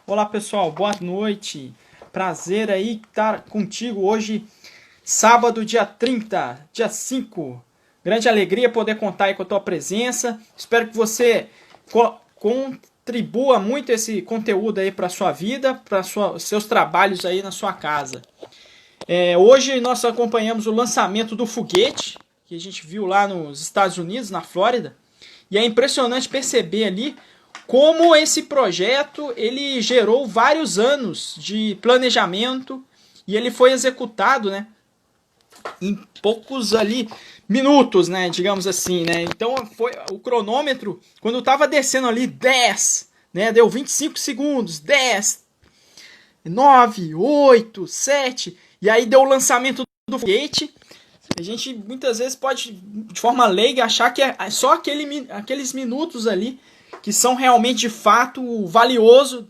Olá pessoal, boa noite. Prazer aí estar contigo hoje, sábado, dia 30, dia 5. Grande alegria poder contar aí com a tua presença. Espero que você contribua muito esse conteúdo aí para sua vida, para seus trabalhos aí na sua casa. Hoje nós acompanhamos o lançamento do foguete, que a gente viu lá nos Estados Unidos, na Flórida. E é impressionante perceber ali como esse projeto ele gerou vários anos de planejamento e ele foi executado, né, em poucos ali minutos, né, digamos assim, né? Então foi o cronômetro quando estava descendo ali 10, né, deu 25 segundos, 10, 9, 8, 7 e aí deu o lançamento do foguete. A gente muitas vezes pode, de forma leiga, achar que é só aqueles minutos ali que são realmente, de fato, valioso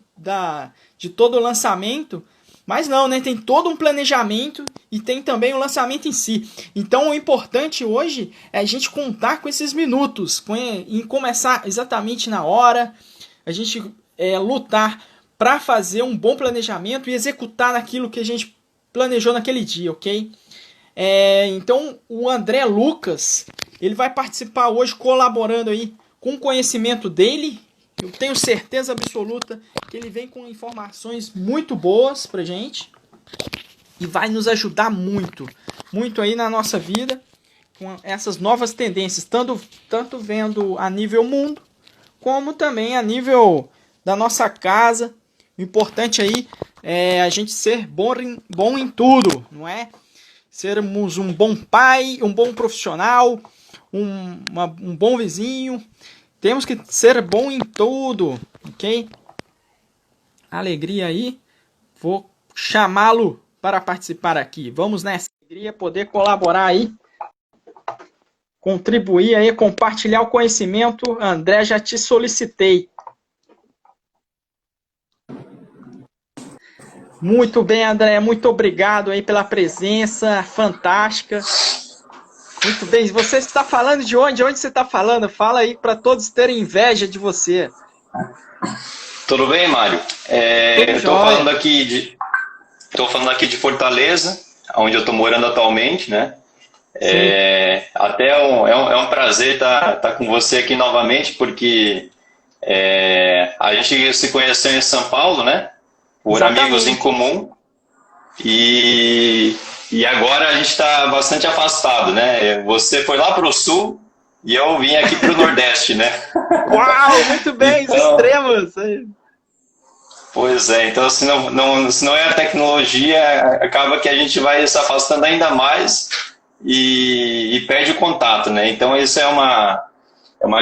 de todo o lançamento. Mas não, né? Tem todo um planejamento e tem também o lançamento em si. Então, o importante hoje é a gente contar com esses minutos, em começar exatamente na hora, a gente lutar para fazer um bom planejamento e executar naquilo que a gente planejou naquele dia, ok? Então, o André Lucas, ele vai participar hoje colaborando aí com o conhecimento dele. Eu tenho certeza absoluta que ele vem com informações muito boas pra gente e vai nos ajudar muito, muito aí na nossa vida com essas novas tendências, tanto vendo a nível mundo, como também a nível da nossa casa. O importante aí é a gente ser bom em tudo, não é? Sermos um bom pai, um bom profissional, um bom vizinho. Temos que ser bom em tudo, ok? Alegria aí. Vou chamá-lo para participar aqui. Vamos nessa alegria, poder colaborar aí, contribuir aí, compartilhar o conhecimento. André, já te solicitei. Muito bem, André, muito obrigado aí pela presença fantástica. Muito bem, você está falando de onde? De onde você está falando? Fala aí para todos terem inveja de você. Tudo bem, Mário? Eu estou falando aqui de Fortaleza, onde eu estou morando atualmente, né? Até é um prazer estar com você aqui novamente, porque a gente se conheceu em São Paulo, né? Por Exatamente. Amigos em comum. E agora a gente está bastante afastado, né? Você foi lá para o sul e eu vim aqui para o Nordeste, né? Uau, muito bem, então, os extremos. Pois é, então se não é a tecnologia, acaba que a gente vai se afastando ainda mais e perde o contato, né? Então isso é uma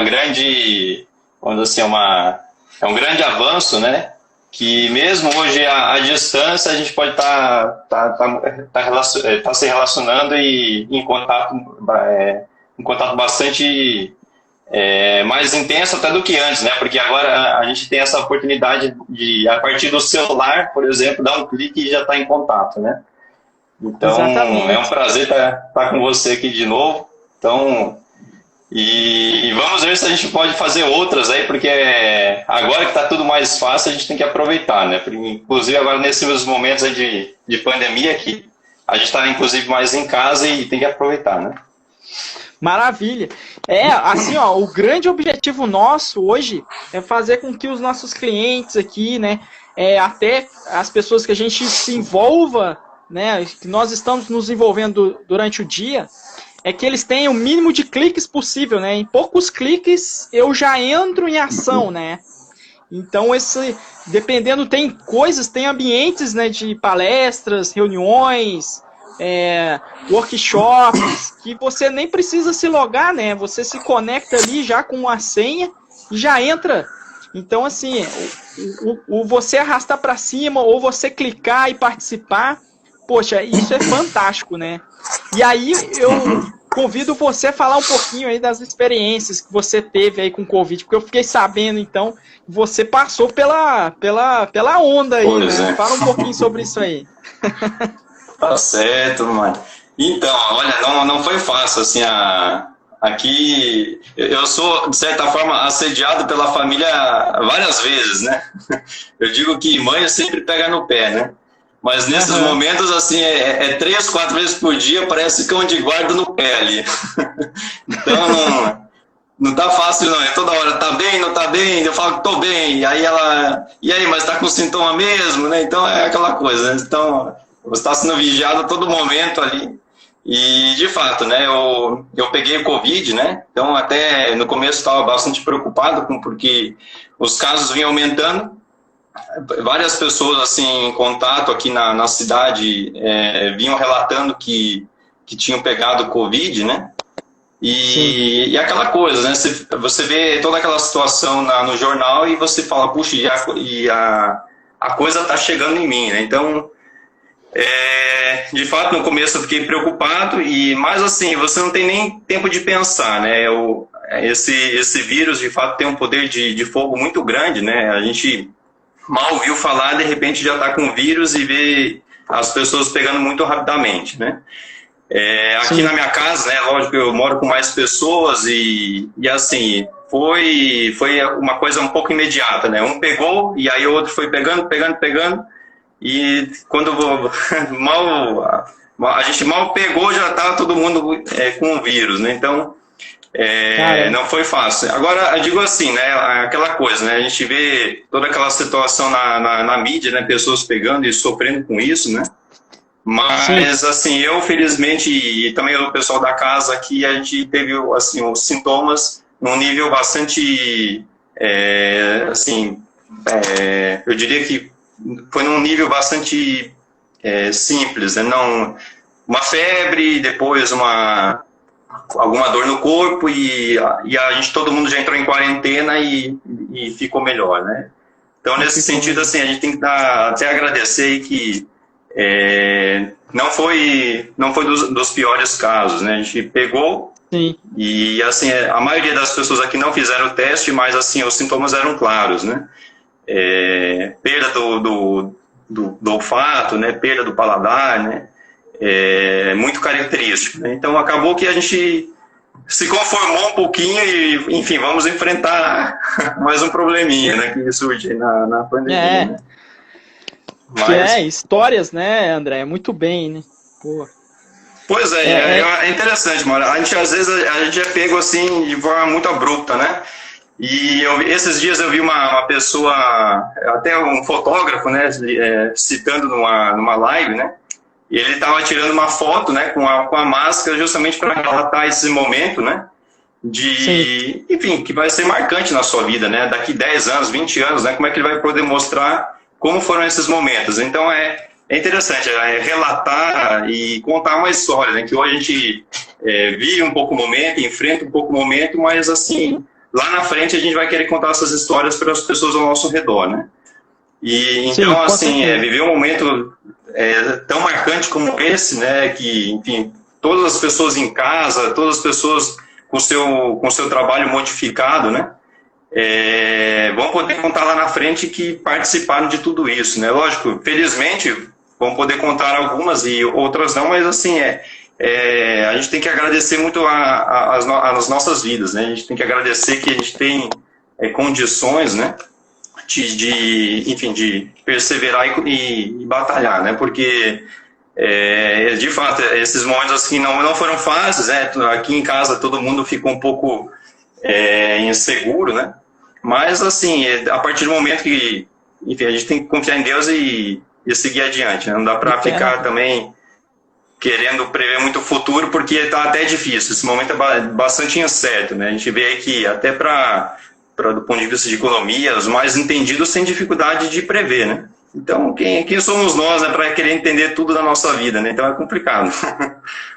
grande, vamos dizer assim, é um grande avanço, né? Que mesmo hoje à distância a gente pode estar se relacionando e em contato bastante mais intenso até do que antes, né? Porque agora a gente tem essa oportunidade de, a partir do celular, por exemplo, dar um clique e já estar em contato, né? Então, exatamente. É um prazer estar com você aqui de novo. Então, e vamos ver se a gente pode fazer outras aí, porque agora que está tudo mais fácil, a gente tem que aproveitar, né? Inclusive agora nesses momentos aí de pandemia, que a gente está inclusive mais em casa e tem que aproveitar, né? Maravilha. Assim, ó, o grande objetivo nosso hoje é fazer com que os nossos clientes aqui, né, até as pessoas que a gente se envolva, né, que nós estamos nos envolvendo durante o dia, é que eles tenham o mínimo de cliques possível, né? Em poucos cliques eu já entro em ação, né? Então, dependendo, tem ambientes, né, de palestras, reuniões, workshops, que você nem precisa se logar, né? Você se conecta ali já com a senha e já entra. Então, assim, você arrastar para cima ou você clicar e participar, poxa, isso é fantástico, né? E aí eu convido você a falar um pouquinho aí das experiências que você teve aí com o Covid, porque eu fiquei sabendo, então, que você passou pela onda aí, pois né? Fala um pouquinho sobre isso aí. Tá certo, mano. Então, olha, não foi fácil, assim, Aqui eu sou, de certa forma, assediado pela família várias vezes, né? Eu digo que mãe sempre pega no pé, né? Mas nesses momentos, assim, é 3, 4 vezes por dia, parece cão de guarda no pé ali. Então, não tá fácil não, é toda hora, tá bem, não tá bem, eu falo que tô bem, e aí ela, e aí, mas tá com sintoma mesmo, né? Então é aquela coisa, né? Então, você tá sendo vigiado a todo momento ali. E, de fato, né, eu peguei o Covid, né, então até no começo estava bastante preocupado porque os casos vinham aumentando, várias pessoas, assim, em contato aqui na cidade vinham relatando que tinham pegado o Covid, né, e aquela coisa, né, você vê toda aquela situação no jornal e você fala, puxa, a coisa está chegando em mim, né, então... de fato, no começo eu fiquei preocupado, mas assim, você não tem nem tempo de pensar, né? Esse vírus, de fato, tem um poder de fogo muito grande, né? A gente mal ouviu falar, de repente já está com vírus e vê as pessoas pegando muito rapidamente, né? Aqui na minha casa, né? Lógico, eu moro com mais pessoas e assim, foi uma coisa um pouco imediata, né? Um pegou e aí o outro foi pegando. E quando a gente mal pegou, já estava todo mundo com o vírus, né? Então, não foi fácil. Agora, eu digo assim, né? Aquela coisa, né? A gente vê toda aquela situação na mídia, né? Pessoas pegando e sofrendo com isso, né? Mas, assim, eu, felizmente, e também o pessoal da casa aqui, a gente teve, assim, os sintomas num nível bastante, eu diria que foi num nível bastante simples, né? Não, uma febre, depois alguma dor no corpo e todo mundo já entrou em quarentena e ficou melhor, né? Então, nesse sentido, assim, a gente tem que até agradecer que não foi dos piores casos, né? A gente pegou. Sim. E, assim, a maioria das pessoas aqui não fizeram o teste, mas, assim, os sintomas eram claros, né? Perda do olfato, né, perda do paladar, né, muito característico, né? Então acabou que a gente se conformou um pouquinho e, enfim, vamos enfrentar mais um probleminha, né, que surge na pandemia, né? Mas... histórias, né, André, muito bem, né? Pô. Pois é interessante, mano. Às vezes a gente é pego assim de forma muito abrupta, né? E esses dias eu vi uma pessoa, até um fotógrafo, né, citando numa live, né, e ele estava tirando uma foto, né, com a máscara justamente para relatar esse momento, né, enfim, que vai ser marcante na sua vida, né, daqui 10 anos, 20 anos, né, como é que ele vai poder mostrar como foram esses momentos. Então é interessante relatar e contar uma história, né, que hoje a gente vive um pouco o momento, enfrenta um pouco o momento, mas assim... Lá na frente a gente vai querer contar essas histórias para as pessoas ao nosso redor, né? E então, assim, viver um momento tão marcante como esse, né? Que, enfim, todas as pessoas em casa, todas as pessoas com seu trabalho modificado, né? Vão poder contar lá na frente que participaram de tudo isso, né? Lógico, felizmente, vão poder contar algumas e outras não, mas assim, a gente tem que agradecer muito as nossas vidas, né? A gente tem que agradecer que a gente tem condições, né? De perseverar e batalhar, né? Porque, de fato, esses momentos assim não foram fáceis, né? Aqui em casa todo mundo fica um pouco inseguro, né? Mas, assim, a partir do momento que, enfim, a gente tem que confiar em Deus e seguir adiante, né? Não dá para ficar também querendo prever muito o futuro, porque está até difícil. Esse momento é bastante incerto, né? A gente vê que até do ponto de vista de economia, os mais entendidos têm dificuldade de prever, né? Então, quem somos nós, né, para querer entender tudo da nossa vida, né? Então é complicado.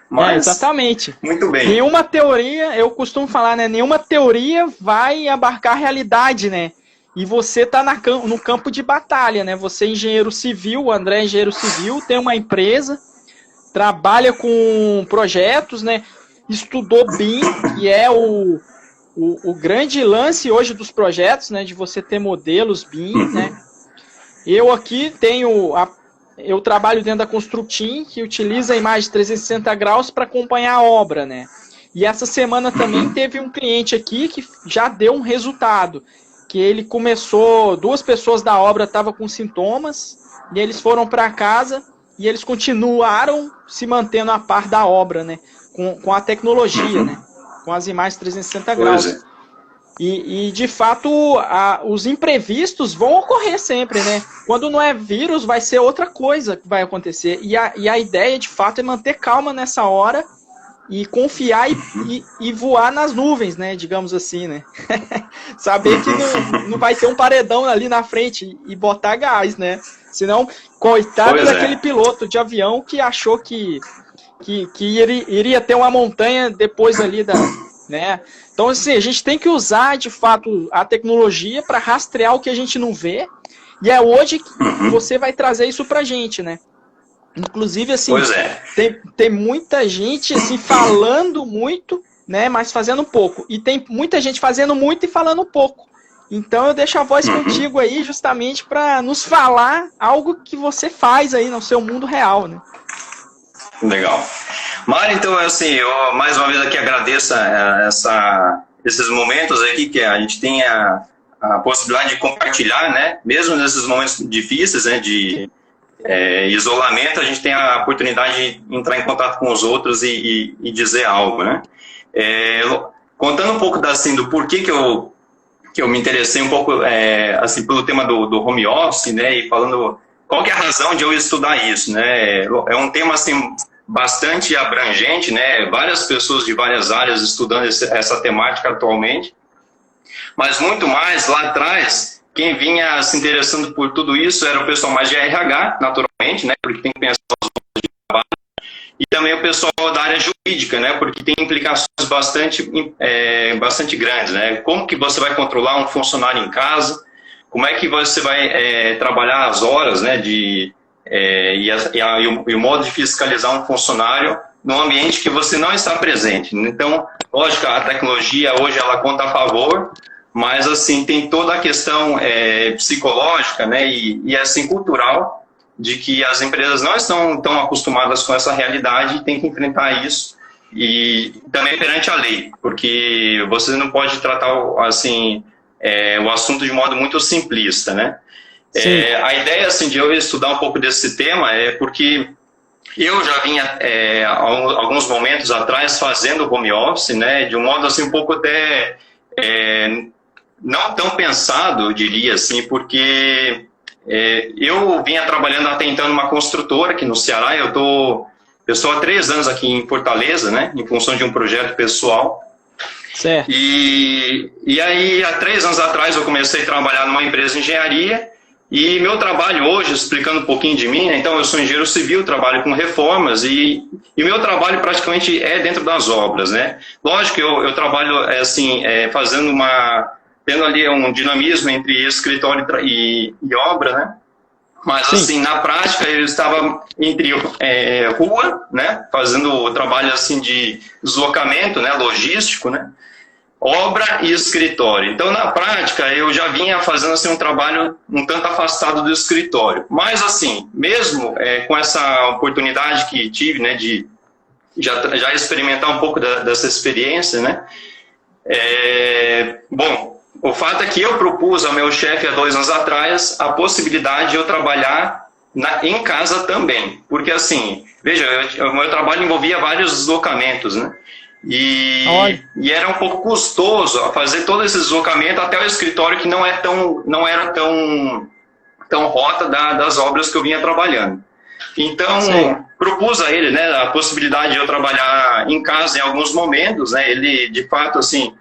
Mas, exatamente. Muito bem. Nenhuma teoria, eu costumo falar, né? Nenhuma teoria vai abarcar a realidade, né? E você está no campo de batalha, né? Você é engenheiro civil, o André é engenheiro civil, tem uma empresa, trabalha com projetos, né? Estudou BIM, que é o grande lance hoje dos projetos, né? De você ter modelos BIM, né? Eu aqui eu trabalho dentro da Constructim, que utiliza a imagem 360 graus para acompanhar a obra, né? E essa semana também teve um cliente aqui que já deu um resultado, que ele começou, 2 pessoas da obra estavam com sintomas, e eles foram para casa e eles continuaram se mantendo a par da obra, né? Com a tecnologia, né? Com as imagens 360 graus. E de fato, os imprevistos vão ocorrer sempre, né? Quando não é vírus, vai ser outra coisa que vai acontecer. E a ideia, de fato, é manter calma nessa hora e confiar e voar nas nuvens, né? Digamos assim, né? Saber que não vai ter um paredão ali na frente e botar gás, né? Senão, coitado daquele piloto de avião que achou que iria ter uma montanha depois ali né? Então, assim, a gente tem que usar, de fato, a tecnologia para rastrear o que a gente não vê. E é hoje que você vai trazer isso pra gente, né? Inclusive, assim, tem muita gente, assim, falando muito, né? Mas fazendo pouco. E tem muita gente fazendo muito e falando pouco. Então, eu deixo a voz contigo aí, justamente para nos falar algo que você faz aí no seu mundo real, né? Legal. Mário, então, assim, eu mais uma vez aqui agradeço esses momentos aqui que a gente tem a possibilidade de compartilhar, né? Mesmo nesses momentos difíceis, né? De isolamento, a gente tem a oportunidade de entrar em contato com os outros e dizer algo, né? Contando um pouco assim, do porquê que eu me interessei um pouco assim, pelo tema do home office, né? E falando qual que é a razão de eu estudar isso, né? É um tema assim bastante abrangente, né? Várias pessoas de várias áreas estudando essa temática atualmente, mas muito mais lá atrás, quem vinha se interessando por tudo isso era o pessoal mais de RH, naturalmente, né? Porque tem que pensar os outros de trabalho, e também o pessoal da área jurídica, né? Porque tem implicações bastante grandes, né? Como que você vai controlar um funcionário em casa? Como é que você vai trabalhar as horas, né? E o modo de fiscalizar um funcionário num ambiente que você não está presente. Então, lógico, a tecnologia hoje ela conta a favor, mas assim tem toda a questão psicológica, né, e assim cultural de que as empresas não estão tão acostumadas com essa realidade e tem que enfrentar isso, e também perante a lei, porque você não pode tratar assim o assunto de modo muito simplista, né? A ideia assim, de eu estudar um pouco desse tema é porque eu já vinha alguns momentos atrás fazendo home office, né, de um modo assim um pouco até não tão pensado, eu diria assim, porque eu vinha trabalhando até então numa construtora aqui no Ceará. Eu estou há 3 anos aqui em Fortaleza, né, em função de um projeto pessoal. Certo. E aí, há 3 anos atrás, eu comecei a trabalhar numa empresa de engenharia. E meu trabalho hoje, explicando um pouquinho de mim, né, então eu sou engenheiro civil, trabalho com reformas e o meu trabalho praticamente é dentro das obras, né? Lógico que eu trabalho assim, tendo ali um dinamismo entre escritório e obra, né? Mas assim, na prática eu estava entre rua, né, fazendo o trabalho assim de deslocamento, né, logístico, né? Obra e escritório. Então, na prática, eu já vinha fazendo assim, um trabalho um tanto afastado do escritório. Mas, assim, mesmo com essa oportunidade que tive, né, de já experimentar um pouco dessa experiência, né, bom, o fato é que eu propus ao meu chefe há 2 anos atrás a possibilidade de eu trabalhar em casa também. Porque, assim, veja, o meu trabalho envolvia vários deslocamentos, né? E era um pouco custoso fazer todo esse deslocamento até o escritório, que não era tão rota das obras que eu vinha trabalhando. Então, propus a ele, né, a possibilidade de eu trabalhar em casa em alguns momentos, né. Ele, de fato, assim,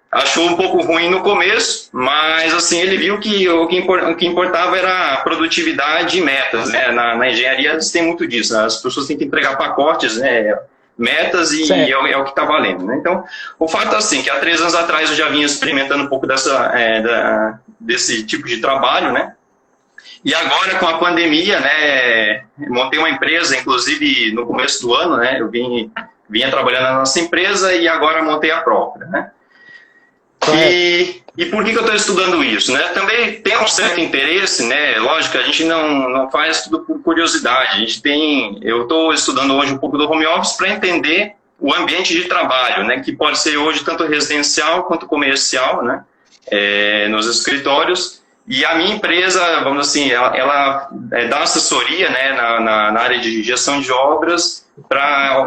achou um pouco ruim no começo, mas assim, ele viu que o que importava era a produtividade e metas, né. Na engenharia tem muito disso, né? As pessoas têm que entregar pacotes, né, metas e é o que está valendo, né? Então, o fato é assim, que há 3 anos atrás eu já vinha experimentando um pouco desse tipo de trabalho, né? E agora, com a pandemia, né, montei uma empresa, inclusive no começo do ano, né, eu vinha trabalhando na nossa empresa e agora montei a própria, né? E por que eu estou estudando isso, né? Também tem um certo interesse, né? Lógico, a gente não faz tudo por curiosidade. Eu estou estudando hoje um pouco do home office para entender o ambiente de trabalho, né, que pode ser hoje tanto residencial quanto comercial, né, nos escritórios. E a minha empresa, vamos assim, ela dá assessoria, né, na área de gestão de obras para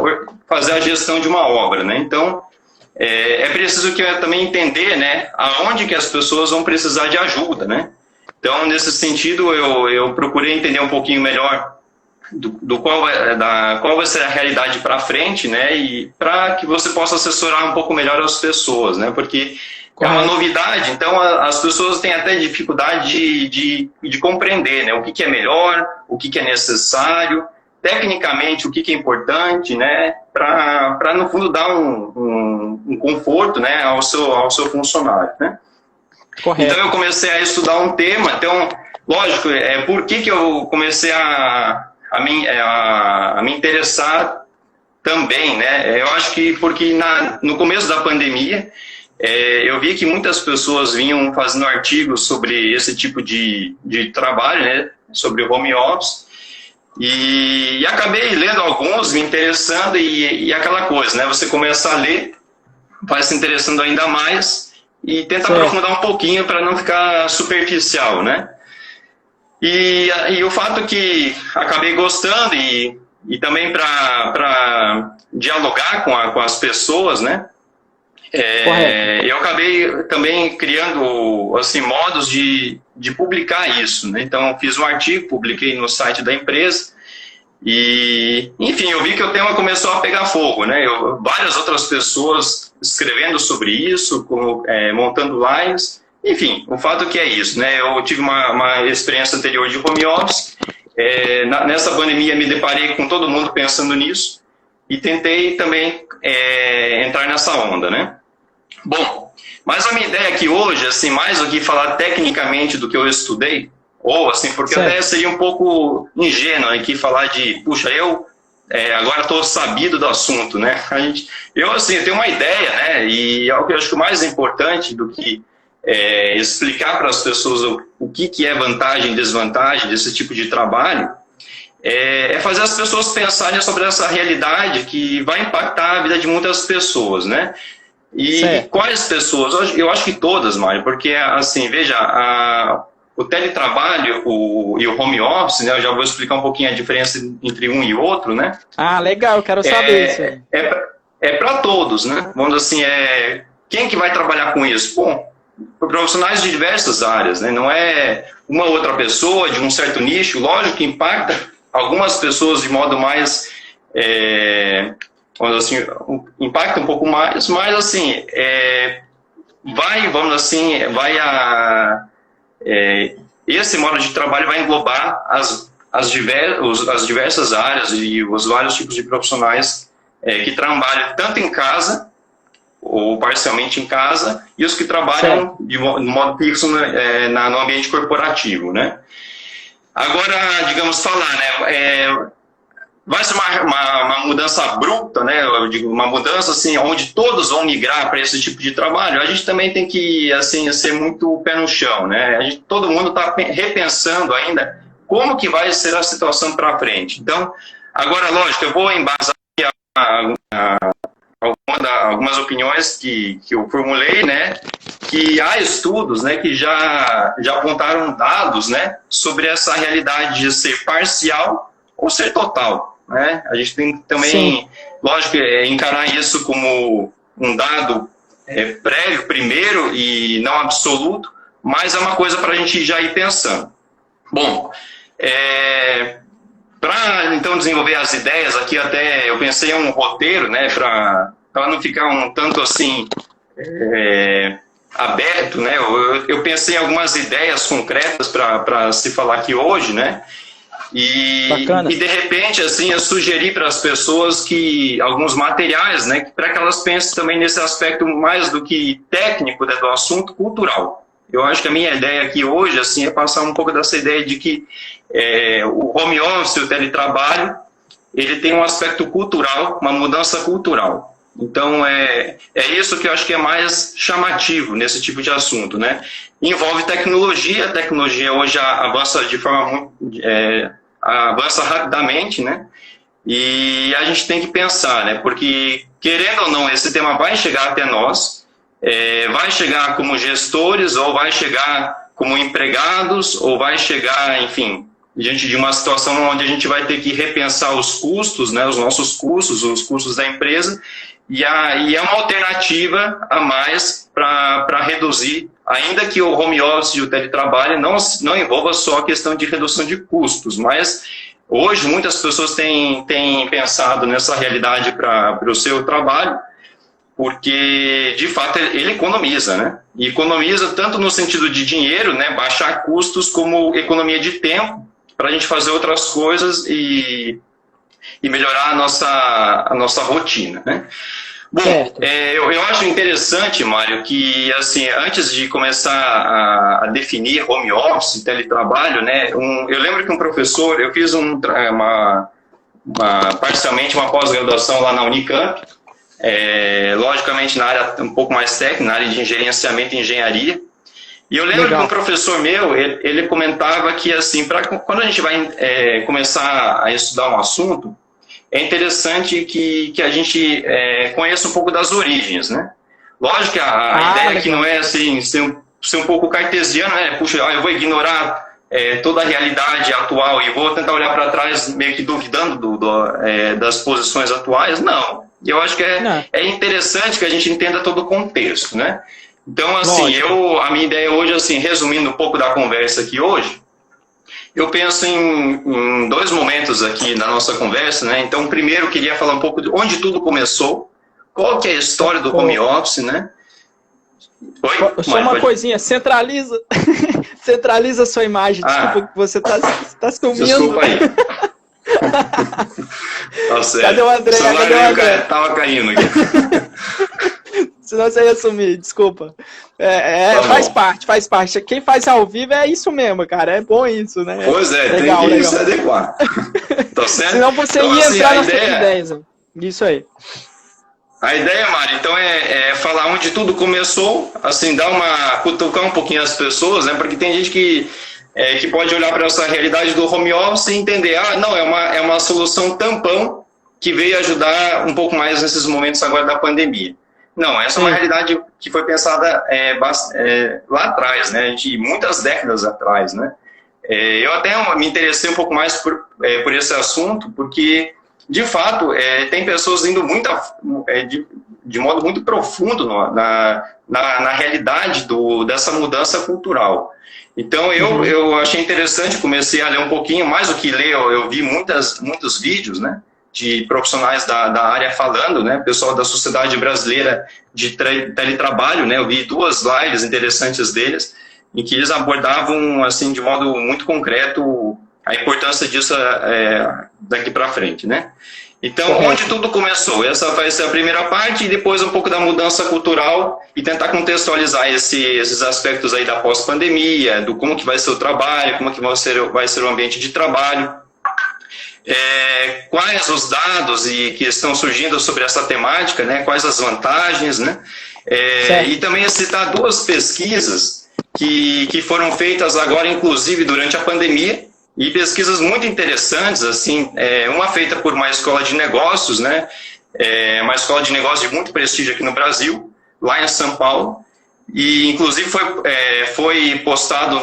fazer a gestão de uma obra, né. Então, é preciso que eu também entender, né, aonde que as pessoas vão precisar de ajuda, né. Então, nesse sentido, eu procurei entender um pouquinho melhor qual vai ser a realidade para frente, né, e para que você possa assessorar um pouco melhor as pessoas, né, porque é uma novidade, então as pessoas têm até dificuldade de compreender, né, o que é melhor, o que é necessário, tecnicamente o que é importante, né, para no fundo dar um conforto, né, ao seu funcionário, né. Correto. Então eu comecei a estudar um tema, então, lógico, por que eu comecei a me interessar também, né? Eu acho que porque no começo da pandemia, eu vi que muitas pessoas vinham fazendo artigos sobre esse tipo de trabalho, né? Sobre o home office, e acabei lendo alguns, me interessando, e aquela coisa, né? Você começa a ler, vai se interessando ainda mais, e tenta aprofundar um pouquinho para não ficar superficial, né? E o fato que acabei gostando e também para dialogar com as pessoas, né? Eu acabei também criando assim, modos de publicar isso, né? Então, fiz um artigo, publiquei no site da empresa e, enfim, eu vi que o tema começou a pegar fogo, né? Várias outras pessoas escrevendo sobre isso, montando lives. Enfim, o fato que é isso, né? Eu tive uma experiência anterior de home office, nessa pandemia me deparei com todo mundo pensando nisso e tentei também entrar nessa onda, né? Bom, mas a minha ideia aqui hoje, assim, mais do que falar tecnicamente do que eu estudei, ou assim, porque até seria um pouco ingênuo aqui falar de, puxa, eu agora estou sabido do assunto, né? Eu tenho uma ideia, né? E é o que eu acho que o mais importante do que explicar para as pessoas o que é vantagem e desvantagem desse tipo de trabalho, é fazer as pessoas pensarem sobre essa realidade que vai impactar a vida de muitas pessoas, né? E quais pessoas? Eu acho que todas, Mário, porque, assim, veja, o teletrabalho e o home office, né, eu já vou explicar um pouquinho a diferença entre um e outro, né? Ah, legal, eu quero saber isso aí. É para todos, né? Vamos dizer assim, quem que vai trabalhar com isso? Bom, profissionais de diversas áreas, né? Não é uma outra pessoa de um certo nicho, lógico que impacta algumas pessoas de modo mais, vamos assim, impacta um pouco mais, mas assim, esse modo de trabalho vai englobar as diversas áreas e os vários tipos de profissionais que trabalham tanto em casa ou parcialmente em casa, e os que trabalham de modo fixo no ambiente corporativo, né? Agora, digamos, vai ser uma mudança abrupta, né? Eu digo, uma mudança assim, onde todos vão migrar para esse tipo de trabalho. A gente também tem que assim, ser muito pé no chão, né? Todo mundo está repensando ainda como que vai ser a situação para frente. Então, agora, lógico, eu vou embasar algumas opiniões que eu formulei, né, que há estudos, né, que já apontaram dados, né, sobre essa realidade de ser parcial ou ser total, né? A gente tem que também, lógico, encarar isso como um dado prévio primeiro e não absoluto, mas é uma coisa para a gente já ir pensando. Bom, para então desenvolver as ideias aqui, até eu pensei em um roteiro, né, para não ficar um tanto assim aberto, né? Eu pensei em algumas ideias concretas para se falar aqui hoje, né? E de repente assim eu sugeri para as pessoas alguns materiais, né, para que elas pensem também nesse aspecto mais do que técnico, né, do assunto cultural. Eu acho que a minha ideia aqui hoje assim, é passar um pouco dessa ideia de que o home office, o teletrabalho, ele tem um aspecto cultural, uma mudança cultural. Então, é isso que eu acho que é mais chamativo nesse tipo de assunto, né? Envolve tecnologia, a tecnologia hoje avança de forma avança rapidamente, né? E a gente tem que pensar, né? Porque querendo ou não, esse tema vai chegar até nós, vai chegar como gestores, ou vai chegar como empregados, ou vai chegar, enfim, diante de uma situação onde a gente vai ter que repensar os custos, né, os nossos custos, os custos da empresa, e é uma alternativa a mais para reduzir, ainda que o home office e o teletrabalho não envolva só a questão de redução de custos, mas hoje muitas pessoas têm pensado nessa realidade para o seu trabalho, porque de fato ele economiza, né? E economiza tanto no sentido de dinheiro, né, baixar custos, como economia de tempo, para a gente fazer outras coisas e melhorar a nossa rotina, né? Bom, eu acho interessante, Mário, que assim, antes de começar a definir home office, teletrabalho, né, eu lembro que um professor, eu fiz parcialmente uma pós-graduação lá na Unicamp, logicamente na área um pouco mais técnica, na área de gerenciamento e engenharia. E eu lembro que um professor meu, ele comentava que assim, quando a gente vai começar a estudar um assunto, é interessante que a gente conheça um pouco das origens, né? Lógico que a ideia aqui não é assim, ser um pouco cartesiano, né? Puxa, eu vou ignorar toda a realidade atual e vou tentar olhar para trás meio que duvidando das posições atuais. Não, eu acho que é interessante que a gente entenda todo o contexto, né? Então, assim, a minha ideia hoje, assim, resumindo um pouco da conversa aqui hoje, eu penso em dois momentos aqui da nossa conversa, né? Então, primeiro, eu queria falar um pouco de onde tudo começou, qual que é a história do home office, né? Oi? Só uma coisinha, centraliza a sua imagem, desculpa que você tá sumindo. Desculpa aí. Tá certo. Cadê o André? Tava caindo aqui. Senão você ia sumir, desculpa. Faz parte. Quem faz ao vivo é isso mesmo, cara. É bom isso, né? Pois legal, tem que se adequar. Tá certo? Senão você então, ia assim, entrar nas suas ideias. Isso aí. A ideia, Mari, então é falar onde tudo começou, assim, cutucar um pouquinho as pessoas, né? Porque tem gente que pode olhar para essa realidade do home office e entender, não, é uma solução tampão que veio ajudar um pouco mais nesses momentos agora da pandemia. Não, essa é uma realidade que foi pensada lá atrás, né, de muitas décadas atrás, né. Eu até me interessei um pouco mais por esse assunto, porque, de fato, tem pessoas indo de modo muito profundo na realidade dessa mudança cultural. Então, eu achei interessante, comecei a ler um pouquinho, mais do que ler, eu vi muitos vídeos, né, de profissionais da área falando, né, pessoal da Sociedade Brasileira de Teletrabalho, né, eu vi 2 lives interessantes deles, em que eles abordavam, assim, de modo muito concreto, a importância disso daqui para frente, né. Então, onde tudo começou? Essa vai ser a primeira parte, e depois um pouco da mudança cultural, e tentar contextualizar esses aspectos aí da pós-pandemia, do como que vai ser o trabalho, como que vai ser o ambiente de trabalho, quais os dados que estão surgindo sobre essa temática, né? Quais as vantagens, né? E também citar 2 pesquisas que foram feitas agora, inclusive, durante a pandemia, e pesquisas muito interessantes, assim, uma feita por uma escola de negócios, né? Uma escola de negócios de muito prestígio aqui no Brasil, lá em São Paulo, e inclusive foi postado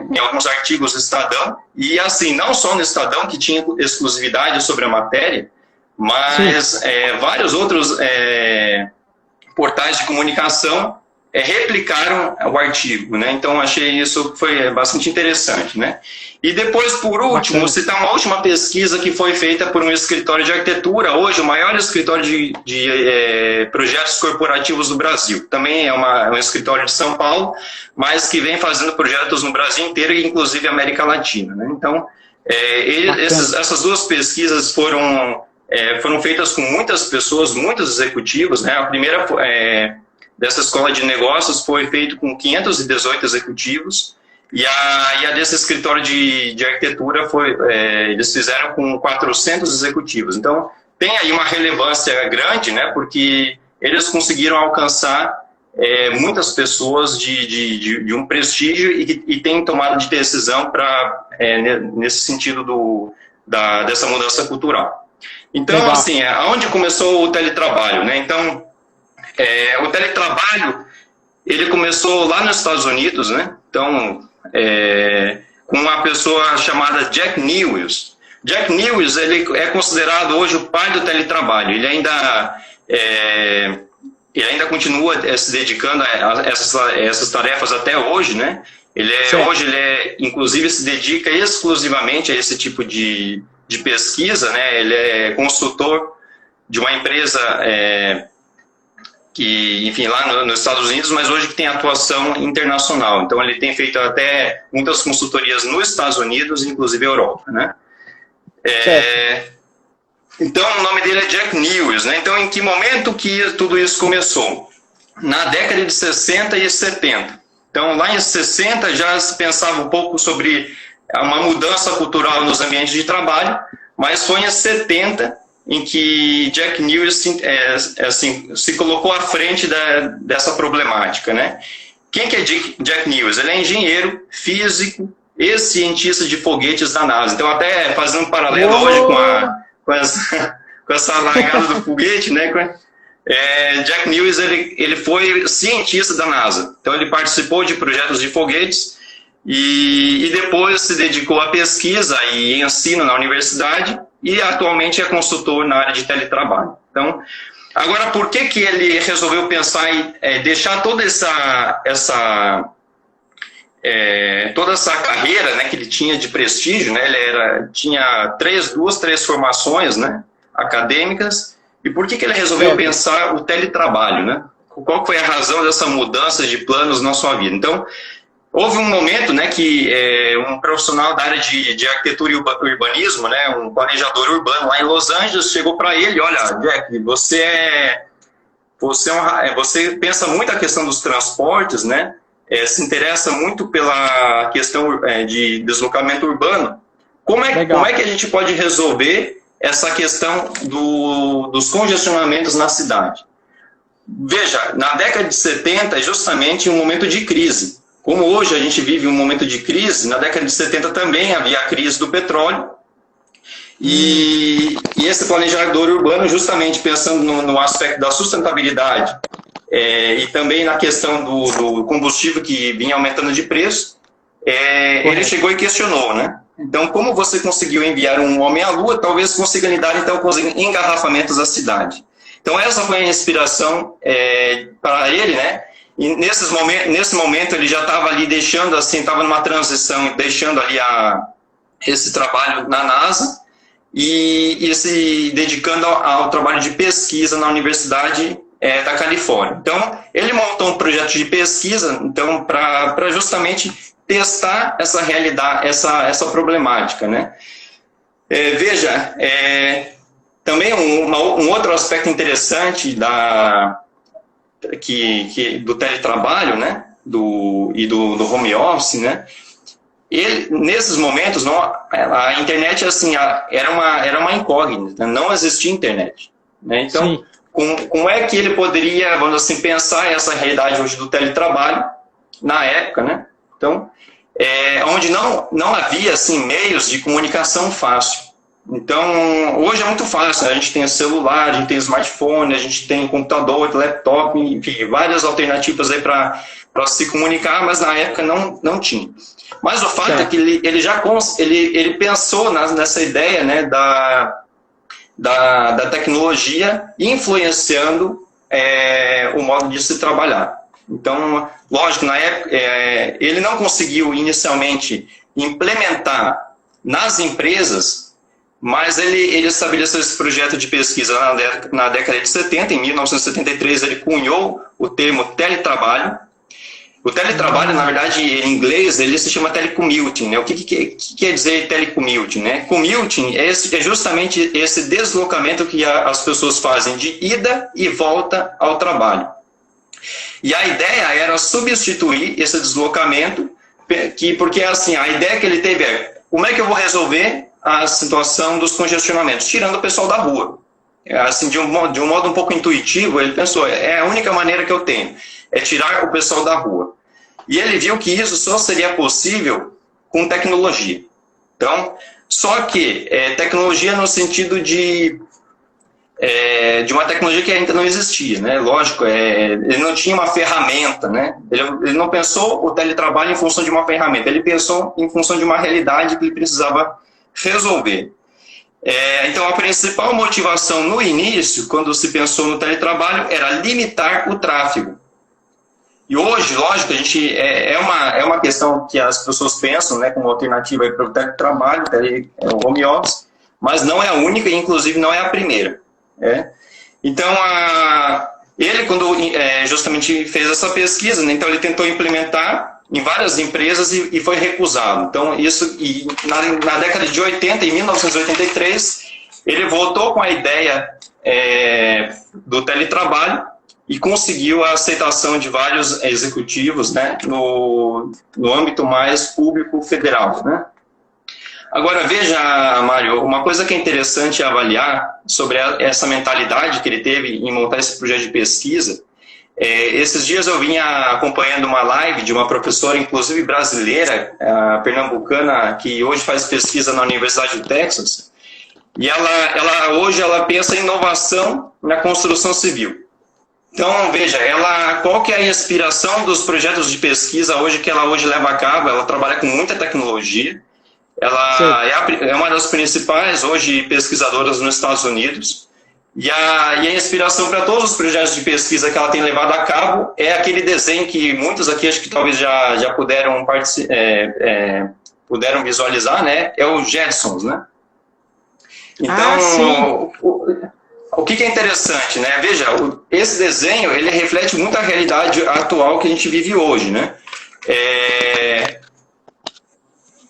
em alguns artigos do Estadão, e assim, não só no Estadão, que tinha exclusividade sobre a matéria, mas vários outros portais de comunicação replicaram o artigo, né? Então achei isso foi bastante interessante, né? E depois, por último, citar uma última pesquisa que foi feita por um escritório de arquitetura, hoje o maior escritório de projetos corporativos do Brasil. Também é um escritório de São Paulo, mas que vem fazendo projetos no Brasil inteiro e inclusive América Latina, né? Então, essas 2 pesquisas foram feitas com muitas pessoas, muitos executivos, né? A primeira dessa escola de negócios foi feita com 518 executivos, e a desse escritório de arquitetura eles fizeram com 400 executivos. Então, tem aí uma relevância grande, né, porque eles conseguiram alcançar muitas pessoas de um prestígio e têm tomado de decisão nesse sentido dessa mudança cultural. Então, Legal. assim, aonde começou o teletrabalho, né? Então, o teletrabalho, ele começou lá nos Estados Unidos, né? Então, com uma pessoa chamada Jack Newell. Jack Newell, ele é considerado hoje o pai do teletrabalho. Ele ainda continua se dedicando a essas tarefas até hoje, né? Hoje inclusive se dedica exclusivamente a esse tipo de pesquisa, né? Ele é consultor de uma empresa que, enfim, lá nos Estados Unidos, mas hoje que tem atuação internacional. Então ele tem feito até muitas consultorias nos Estados Unidos, inclusive Europa, né? Então o nome dele é Jack Newell, né? Então em que momento que tudo isso começou? Na década de 60 e 70. Então, lá em 60 já se pensava um pouco sobre uma mudança cultural nos ambientes de trabalho, mas foi em 70 em que Jack Newell se colocou à frente dessa problemática, né? Quem que é Jack Newell? Ele é engenheiro, físico e cientista de foguetes da NASA. Então, até fazendo um paralelo hoje com essa largada do foguete, né? Jack Newell, ele foi cientista da NASA, então ele participou de projetos de foguetes e depois se dedicou à pesquisa e ensino na universidade e atualmente é consultor na área de teletrabalho. Então, agora, por que ele resolveu pensar em deixar toda essa carreira, né, que ele tinha de prestígio, né? Ele tinha duas, três formações, né, acadêmicas. E por que ele resolveu pensar o teletrabalho, né? Qual foi a razão dessa mudança de planos na sua vida? Então, houve um momento, né, que um profissional da área de arquitetura e urbanismo, né, um planejador urbano lá em Los Angeles, chegou para ele: olha, Jack, você pensa muito a questão dos transportes, né? Se interessa muito pela questão de deslocamento urbano. Como é que a gente pode resolver essa questão dos congestionamentos na cidade? Veja, na década de 70 é justamente um momento de crise. Como hoje a gente vive um momento de crise, na década de 70 também havia a crise do petróleo. E esse planejador urbano, justamente pensando no aspecto da sustentabilidade e também na questão do combustível que vinha aumentando de preço, ele chegou e questionou, né? Então, como você conseguiu enviar um homem à Lua, talvez consiga lidar então com os engarrafamentos da cidade. Então, essa foi a inspiração para ele, né? E nesse momento ele já estava ali deixando, assim, estava numa transição, deixando ali esse trabalho na NASA e se dedicando ao trabalho de pesquisa na Universidade da Califórnia. Então, ele montou um projeto de pesquisa, então, para justamente testar essa realidade, essa problemática, né? Veja, também um outro aspecto interessante do teletrabalho, né? Do home office, né? Nesses momentos, a internet assim, era uma incógnita, não existia internet, né? Então, como é que ele poderia, vamos assim, pensar essa realidade hoje do teletrabalho na época, né? Então, onde não havia assim, meios de comunicação fácil. Então, hoje é muito fácil, a gente tem celular, a gente tem smartphone, a gente tem computador, laptop, enfim, várias alternativas aí para se comunicar, mas na época não tinha. Mas o fato é que ele pensou nessa ideia, né, da tecnologia influenciando o modo de se trabalhar. Então, lógico, na época, ele não conseguiu inicialmente implementar nas empresas, mas ele estabeleceu esse projeto de pesquisa na década de 70, em 1973 ele cunhou o termo teletrabalho. O teletrabalho, na verdade, em inglês, ele se chama telecommuting, né? O que quer dizer telecommuting, né? Commuting é justamente esse deslocamento que as pessoas fazem de ida e volta ao trabalho. E a ideia era substituir esse deslocamento, porque assim, a ideia que ele teve como é que eu vou resolver a situação dos congestionamentos? Tirando o pessoal da rua. Assim, de um modo um pouco intuitivo, ele pensou, é a única maneira que eu tenho, é tirar o pessoal da rua. E ele viu que isso só seria possível com tecnologia. Então, Só que tecnologia no sentido de uma tecnologia que ainda não existia, né? Lógico, ele não tinha uma ferramenta, né? Ele não pensou o teletrabalho em função de uma ferramenta, ele pensou em função de uma realidade que ele precisava resolver. Então, a principal motivação no início, quando se pensou no teletrabalho, era limitar o tráfego. E hoje, lógico, a gente, é uma questão que as pessoas pensam, né, como alternativa para o teletrabalho, o home office, mas não é a única e, inclusive, não é a primeira. Então, ele, quando justamente fez essa pesquisa, né, então ele tentou implementar em várias empresas e foi recusado. Então, na década de 80, em 1983, ele voltou com a ideia do teletrabalho e conseguiu a aceitação de vários executivos, né, no âmbito mais público federal, né. Agora, veja, Mário, uma coisa que é interessante avaliar sobre essa mentalidade que ele teve em montar esse projeto de pesquisa. Esses dias eu vinha acompanhando uma live de uma professora, inclusive brasileira, pernambucana, que hoje faz pesquisa na Universidade do Texas, e hoje ela pensa em inovação na construção civil. Então, veja, qual que é a inspiração dos projetos de pesquisa hoje que ela hoje leva a cabo? Ela trabalha com muita tecnologia. Ela é uma das principais hoje pesquisadoras nos Estados Unidos. E a inspiração para todos os projetos de pesquisa que ela tem levado a cabo é aquele desenho que muitos aqui acho que talvez já puderam visualizar, né? É o Jetsons, né? Então, o que é interessante, né? Veja, esse desenho, ele reflete muito a realidade atual que a gente vive hoje, né?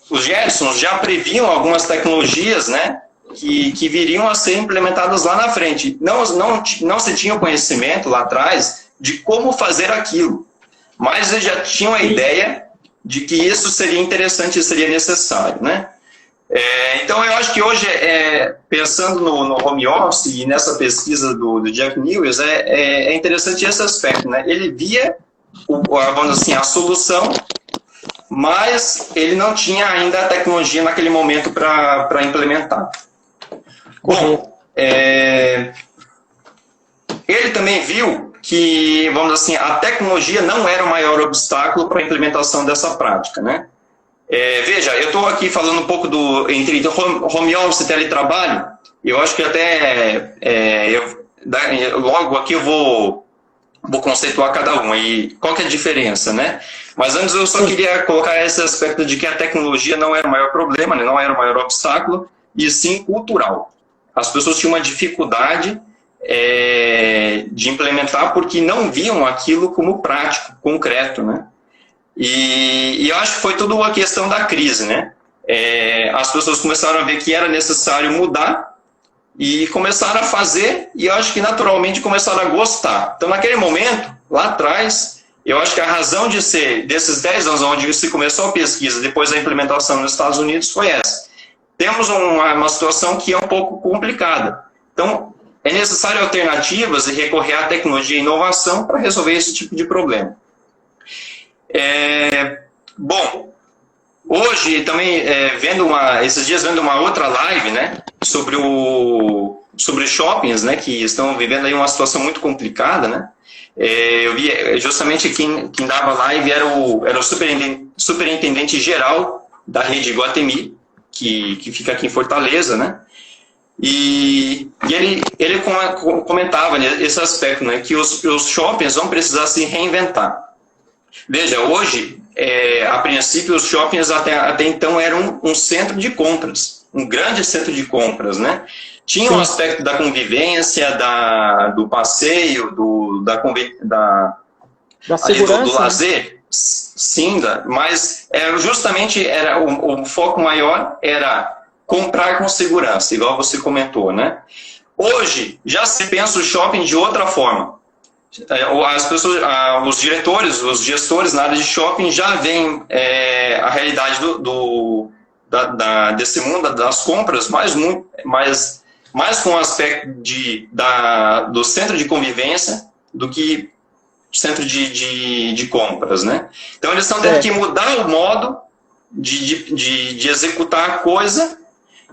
Os Jetsons já previam algumas tecnologias, né? Que viriam a ser implementadas lá na frente. Não se tinha o conhecimento lá atrás de como fazer aquilo, mas eles já tinham a ideia de que isso seria interessante e seria necessário, né? Então, eu acho que hoje, pensando no home office e nessa pesquisa do Jeff Lewis, é interessante esse aspecto, né? Ele via, vamos assim, a solução, mas ele não tinha ainda a tecnologia naquele momento para implementar. Bom, ele também viu que, vamos assim, a tecnologia não era o maior obstáculo para a implementação dessa prática, né? Veja, eu estou aqui falando um pouco entre home office e teletrabalho. Eu acho que até logo aqui eu vou conceituar cada um e qual que é a diferença, né? Mas antes eu só queria colocar esse aspecto de que a tecnologia não era o maior problema, né? Não era o maior obstáculo, e sim cultural. As pessoas tinham uma dificuldade de implementar porque não viam aquilo como prático, concreto, né? E eu acho que foi tudo uma questão da crise, né? As pessoas começaram a ver que era necessário mudar e começaram a fazer, e eu acho que naturalmente começaram a gostar. Então, naquele momento, lá atrás, eu acho que a razão de ser desses 10 anos onde se começou a pesquisa, depois da implementação nos Estados Unidos, foi essa. Temos uma situação que é um pouco complicada. Então, é necessário alternativas e recorrer à tecnologia e inovação para resolver esse tipo de problema. Bom, hoje também esses dias vendo uma outra live, né, sobre shoppings, né, que estão vivendo aí uma situação muito complicada, né. Eu vi justamente quem dava live era o superintendente geral da rede Iguatemi, que fica aqui em Fortaleza, né. E ele comentava, né, esse aspecto, né, que os shoppings vão precisar se reinventar. Veja, hoje, a princípio, os shoppings até então eram um centro de compras, um grande centro de compras, né? Tinha um aspecto da convivência, do passeio, da segurança, do lazer, sim, mas justamente o foco maior era comprar com segurança, igual você comentou, né? Hoje, já se pensa o shopping de outra forma. As pessoas, os diretores, os gestores na área de shopping já veem a realidade desse mundo das compras mais com o aspecto do centro de convivência do que centro de compras, né? Então eles estão tendo que mudar o modo de executar a coisa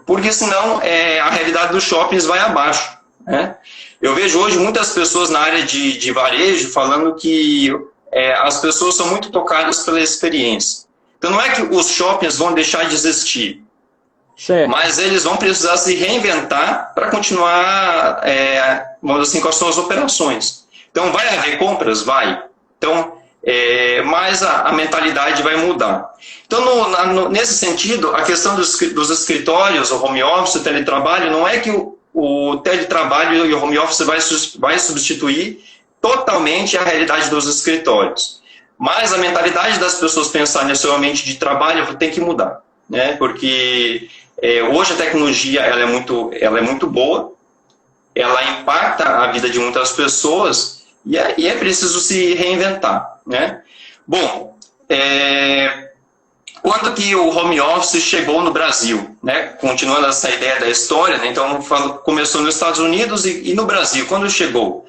porque senão a realidade dos shoppings vai abaixo, né? Eu vejo hoje muitas pessoas na área de varejo falando que as pessoas são muito tocadas pela experiência. Então não é que os shoppings vão deixar de existir, certo, mas eles vão precisar se reinventar para continuar, vamos dizer assim, com as suas operações. Então vai haver compras? Vai. Então, mas a mentalidade vai mudar. Então, nesse sentido, a questão dos escritórios, o home office, o teletrabalho, não é que o teletrabalho e o home office vai substituir totalmente a realidade dos escritórios. Mas a mentalidade das pessoas pensar nesse seu ambiente de trabalho tem que mudar, né? Porque hoje a tecnologia ela é muito boa, ela impacta a vida de muitas pessoas e é preciso se reinventar, né? Bom, quando que o home office chegou no Brasil, né? Continuando essa ideia da história, né? Então começou nos Estados Unidos e no Brasil. Quando chegou?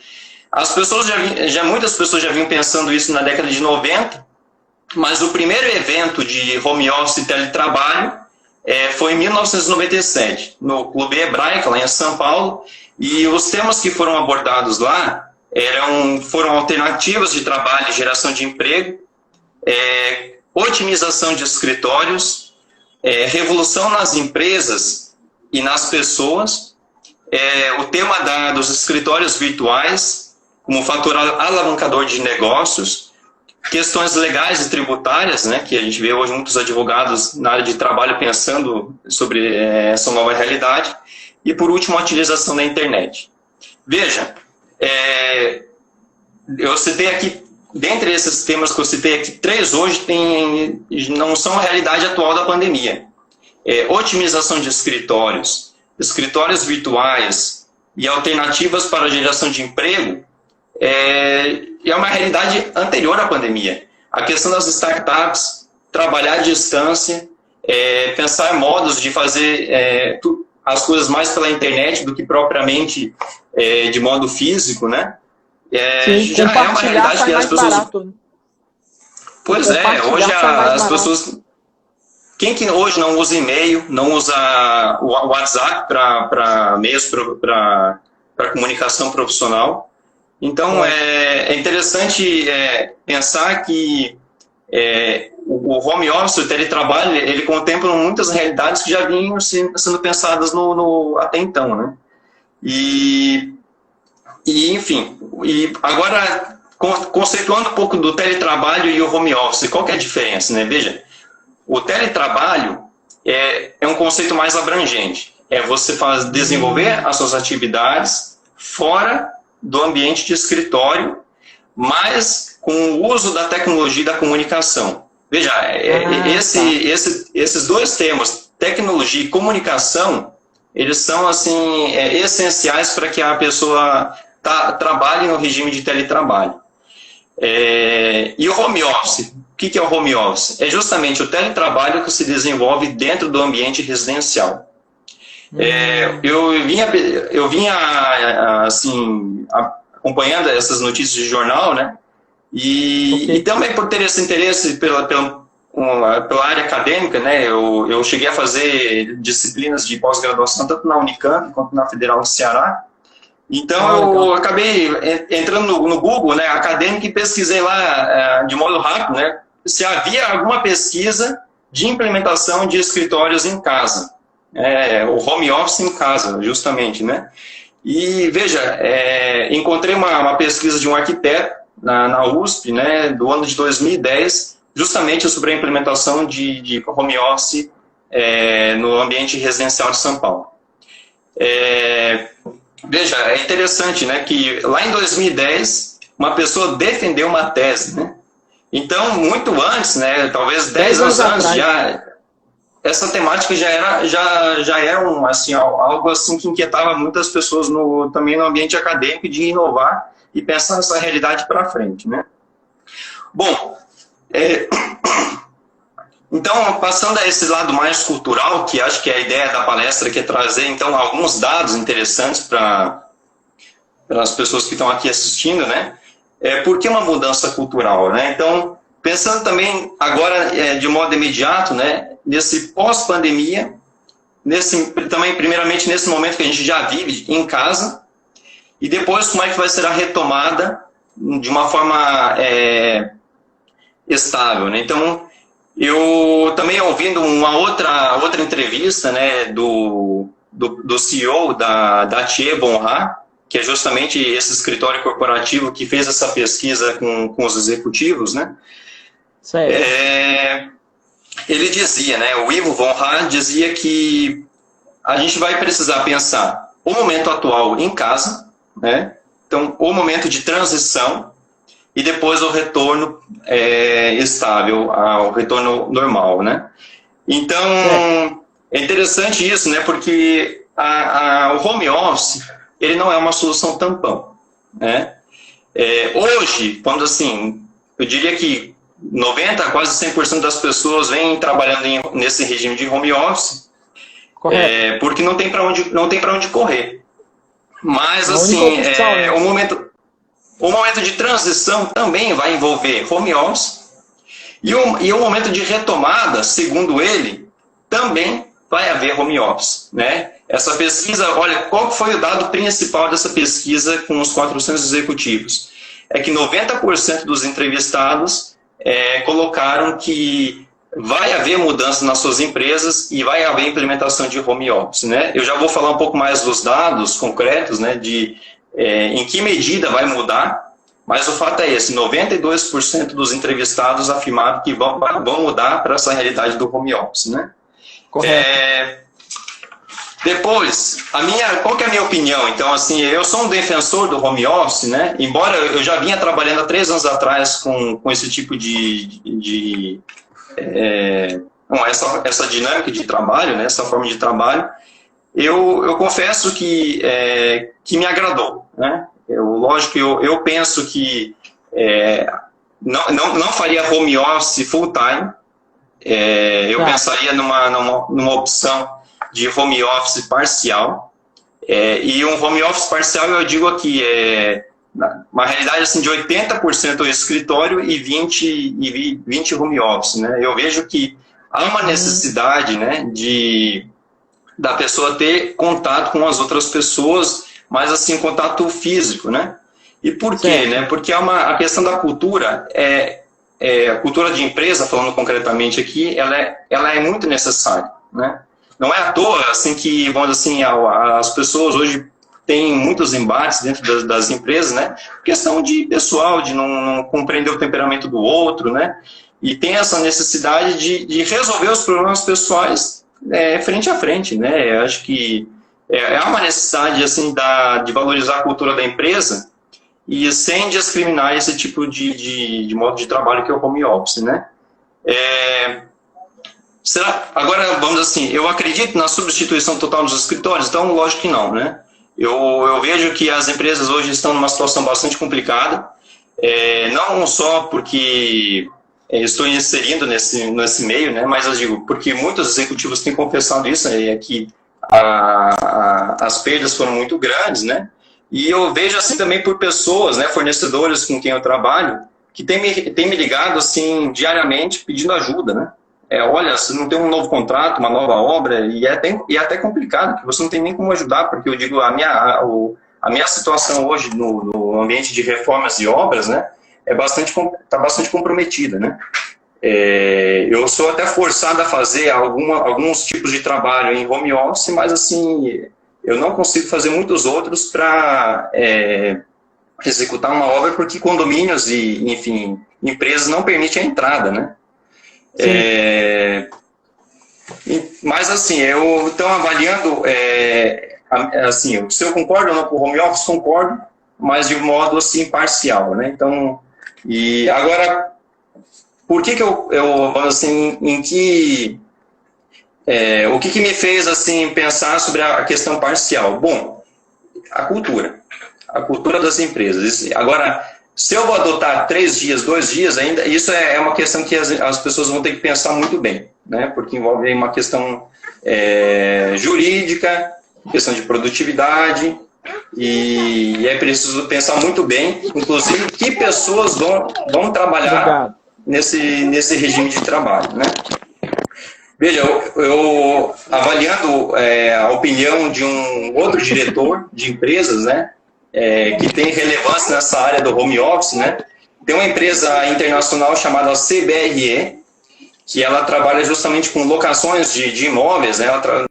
As pessoas muitas pessoas já vinham pensando isso na década de 90, mas o primeiro evento de home office e teletrabalho foi em 1997, no Clube Hebraica, lá em São Paulo, e os temas que foram abordados lá foram alternativas de trabalho e geração de emprego, otimização de escritórios, revolução nas empresas e nas pessoas, o tema dos escritórios virtuais, como fator alavancador de negócios, questões legais e tributárias, né, que a gente vê hoje muitos advogados na área de trabalho pensando sobre essa nova realidade, e por último a utilização da internet. Veja, eu citei aqui, dentre esses temas que eu citei aqui, 3 hoje não são a realidade atual da pandemia. Otimização de escritórios virtuais e alternativas para a geração de emprego, é uma realidade anterior à pandemia. A questão das startups, trabalhar à distância, pensar em modos de fazer as coisas mais pela internet do que propriamente de modo físico, né? Sim, já é uma realidade que as pessoas... Barato, né? Pois hoje as pessoas... Quem que hoje não usa e-mail, não usa o WhatsApp para meios para comunicação profissional? Então, é interessante pensar que o home office, o teletrabalho, ele contempla muitas realidades que já vinham sendo pensadas até então, né? Enfim, agora, conceituando um pouco do teletrabalho e o home office, qual que é a diferença, né? Veja, o teletrabalho é um conceito mais abrangente. Você desenvolver as suas atividades fora do ambiente de escritório, mas com o uso da tecnologia e da comunicação. Veja, esses 2 termos, tecnologia e comunicação, eles são assim, essenciais para que a pessoa trabalhe no regime de teletrabalho. E o home office? O que é o home office? É justamente o teletrabalho que se desenvolve dentro do ambiente residencial. Eu vinha assim, acompanhando essas notícias de jornal, né? E também por ter esse interesse pela área acadêmica, né? Eu cheguei a fazer disciplinas de pós-graduação tanto na Unicamp quanto na Federal do Ceará. Então eu acabei entrando no Google, né, acadêmico, e pesquisei lá de modo rápido, né, se havia alguma pesquisa de implementação de escritórios em casa. O home office em casa, justamente, né? E veja, encontrei uma pesquisa de um arquiteto na USP, né, do ano de 2010, justamente sobre a implementação de home office no ambiente residencial de São Paulo. Veja, é interessante, né, que lá em 2010 uma pessoa defendeu uma tese, né? Então, muito antes, né, talvez 10 anos antes, essa temática já era assim, algo assim que inquietava muitas pessoas também no ambiente acadêmico, de inovar e pensar nessa realidade para frente, né? Bom, então, passando a esse lado mais cultural, que acho que é a ideia da palestra, que é trazer, então, alguns dados interessantes para as pessoas que estão aqui assistindo, né? Por que uma mudança cultural, né? Então, pensando também agora de modo imediato, né, nesse pós-pandemia, também, primeiramente, nesse momento que a gente já vive em casa, e depois como é que vai ser a retomada de uma forma estável, né? Então, eu também ouvindo uma outra entrevista, né, do CEO da Thie Von Ha, que é justamente esse escritório corporativo que fez essa pesquisa com os executivos, né? Ele dizia, né, o Ivo Von Ha dizia que a gente vai precisar pensar o momento atual em casa, né? Então, o momento de transição e depois o retorno estável, ao retorno normal, né? Então, é interessante isso, né? Porque o home office, ele não é uma solução tampão, né? Hoje, quando assim, eu diria que 90%, quase 100% das pessoas vêm trabalhando nesse regime de home office, porque não tem para onde correr. Mas, assim, o momento de transição também vai envolver home office e o momento de retomada, segundo ele, também vai haver home office, né? Essa pesquisa, olha, qual foi o dado principal dessa pesquisa com os 400 executivos? É que 90% dos entrevistados colocaram que vai haver mudança nas suas empresas e vai haver implementação de home office, né? Eu já vou falar um pouco mais dos dados concretos, né, de em que medida vai mudar, mas o fato é esse, 92% dos entrevistados afirmaram que vão mudar para essa realidade do home office, né? Depois, qual que é a minha opinião? Então, assim, eu sou um defensor do home office, né? Embora eu já vinha trabalhando há 3 anos atrás com esse tipo essa dinâmica de trabalho, né? Essa forma de trabalho, eu confesso que me agradou, né? Lógico que eu penso que não faria home office full time, eu pensaria numa opção de home office parcial, e um home office parcial eu digo aqui, uma realidade assim, de 80% escritório e 20 home office, né? Eu vejo que há uma necessidade, né, da pessoa ter contato com as outras pessoas, mas assim, contato físico, né? E por quê, né? Porque a questão da cultura, a cultura de empresa, falando concretamente aqui, ela é muito necessária, né? Não é à toa, assim, que, vamos dizer assim, as pessoas hoje têm muitos embates dentro das empresas, né? Questão de pessoal, de não compreender o temperamento do outro, né? E tem essa necessidade de resolver os problemas pessoais frente a frente, né? Eu acho que é uma necessidade, assim, de valorizar a cultura da empresa e sem discriminar esse tipo de modo de trabalho que é o home office, né? Agora, vamos assim, eu acredito na substituição total dos escritórios? Então, lógico que não, né? Eu vejo que as empresas hoje estão numa situação bastante complicada, não só porque estou inserindo nesse meio, né? Mas eu digo, porque muitos executivos têm confessado isso, que as perdas foram muito grandes, né? E eu vejo assim também por pessoas, né, fornecedores com quem eu trabalho, que tem me ligado assim diariamente pedindo ajuda, né? Olha, você não tem um novo contrato, uma nova obra, e é até complicado, que você não tem nem como ajudar, porque eu digo, a minha situação hoje no ambiente de reformas e obras, né, está bastante comprometida, né? Eu sou até forçado a fazer alguns tipos de trabalho em home office, mas assim, eu não consigo fazer muitos outros para executar uma obra, porque condomínios e, enfim, empresas não permitem a entrada, né? Mas assim, eu estou avaliando, assim, se eu concordo ou não com o home office, concordo, mas de um modo assim, parcial, né? Então, e agora, por que eu assim, o que me fez assim pensar sobre a questão parcial? Bom, a cultura das empresas. Agora, se eu vou adotar 3 dias, 2 dias ainda, isso é uma questão que as pessoas vão ter que pensar muito bem, né? Porque envolve uma questão jurídica, questão de produtividade, e é preciso pensar muito bem, inclusive, que pessoas vão trabalhar nesse regime de trabalho, né? Veja, avaliando a opinião de um outro diretor de empresas, né, que tem relevância nessa área do home office, né, tem uma empresa internacional chamada CBRE, que ela trabalha justamente com locações de imóveis, né, ela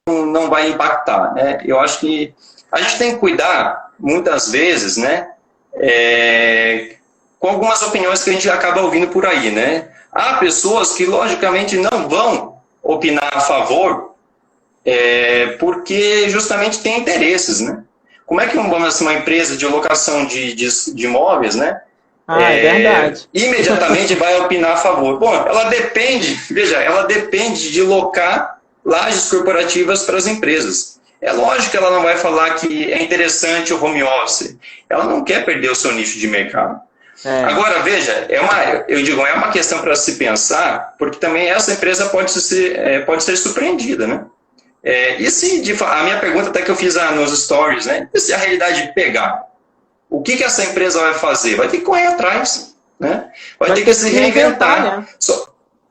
não vai impactar, né? Eu acho que a gente tem que cuidar, muitas vezes, né, com algumas opiniões que a gente acaba ouvindo por aí, né? Há pessoas que, logicamente, não vão opinar a favor, porque justamente tem interesses, né? Como é que uma empresa de locação de imóveis, né, É verdade. imediatamente vai opinar a favor? Bom, ela depende, veja, ela depende de locar lajes corporativas para as empresas. É lógico que ela não vai falar que é interessante o home office. Ela não quer perder o seu nicho de mercado. Agora, veja, é uma questão para se pensar, porque também essa empresa pode ser surpreendida, né? E se, a minha pergunta até que eu fiz nos stories, né? E se a realidade pegar? O que essa empresa vai fazer? Vai ter que correr atrás, né? Vai ter que se reinventar, né?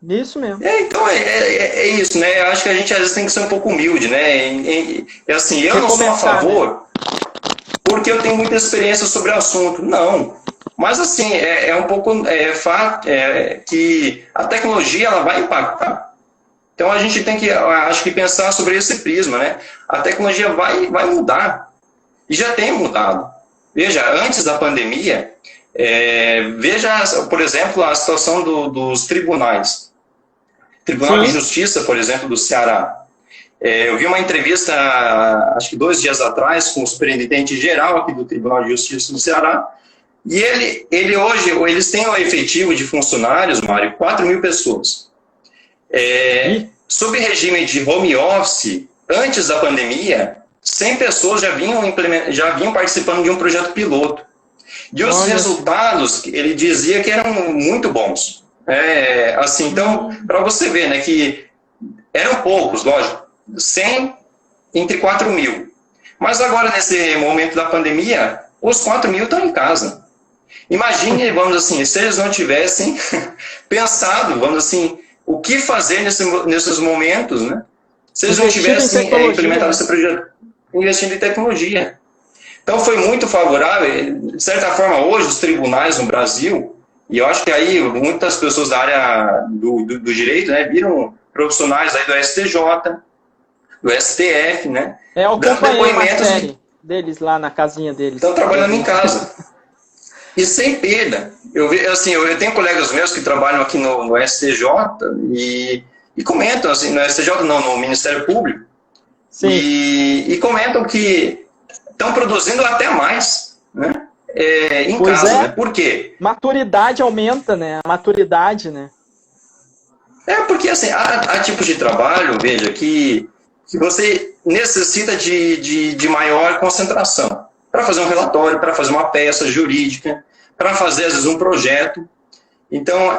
Isso mesmo. Então, é isso, né? Eu acho que a gente às vezes tem que ser um pouco humilde, né? Assim, eu não sou a favor, né, porque eu tenho muita experiência sobre o assunto. Não. Mas, assim, um pouco fato que a tecnologia ela vai impactar. Então, a gente tem que, acho que, pensar sobre esse prisma, né? A tecnologia vai mudar. E já tem mudado. Veja, antes da pandemia, veja, por exemplo, a situação dos tribunais. Tribunal de Justiça, por exemplo, do Ceará. Eu vi uma entrevista, acho que 2 dias atrás, com o superintendente geral aqui do Tribunal de Justiça do Ceará, e ele hoje, eles têm um efetivo de funcionários, Mário, 4.000 pessoas. Sob regime de home office, antes da pandemia, 100 pessoas já vinham participando de um projeto piloto. E os resultados, ele dizia que eram muito bons. Assim, então, para você ver, né, que eram poucos, lógico, 100 entre 4.000. Mas agora, nesse momento da pandemia, os 4.000 estão em casa. Imagine, vamos assim, se eles não tivessem pensado, vamos assim, o que fazer nesses momentos, né? Se eles não tivessem implementado esse projeto, investindo em tecnologia. Então, foi muito favorável. De certa forma, hoje, os tribunais no Brasil, e eu acho que aí muitas pessoas da área do direito, né, viram profissionais aí do STJ, do STF, né? Eu acompanhei uma série deles lá na casinha deles. Estão trabalhando em casa. E sem perda. Eu tenho colegas meus que trabalham aqui no STJ e comentam, assim, no STJ não, no Ministério Público, e comentam que estão produzindo até mais, né? Em casa, né? Por quê? Maturidade aumenta, né? A maturidade, né? Porque assim, há tipos de trabalho, veja, que você necessita de maior concentração. Para fazer um relatório, para fazer uma peça jurídica, para fazer, às vezes, um projeto. Então,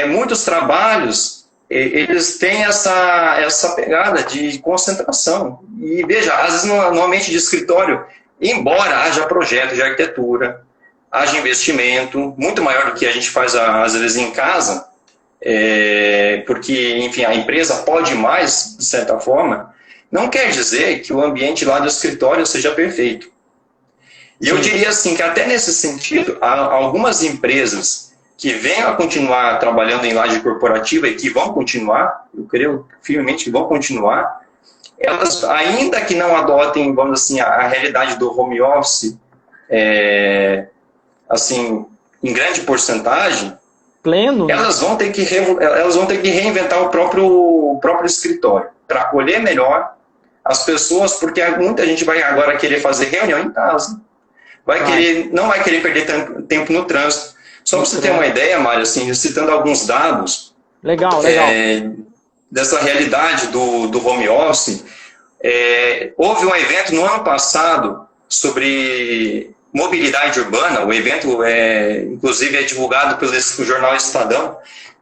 muitos trabalhos, eles têm essa pegada de concentração. E, veja, às vezes, no ambiente de escritório, embora haja projeto de arquitetura, haja investimento, muito maior do que a gente faz, às vezes, em casa, porque, enfim, a empresa pode mais, de certa forma, não quer dizer que o ambiente lá do escritório seja perfeito. E eu diria assim, que até nesse sentido, há algumas empresas que venham a continuar trabalhando em laje corporativa e que vão continuar, eu creio firmemente que vão continuar, elas, ainda que não adotem, vamos assim, a realidade do home office, assim, em grande porcentagem, pleno, elas vão ter que reinventar o próprio escritório, para acolher melhor as pessoas, porque muita gente vai agora querer fazer reunião em casa. Não vai querer perder tempo no trânsito. Só para você ter uma ideia, Mário, assim, citando alguns dados legal. Dessa realidade do home office, houve um evento no ano passado sobre mobilidade urbana, o evento inclusive é divulgado pelo jornal Estadão,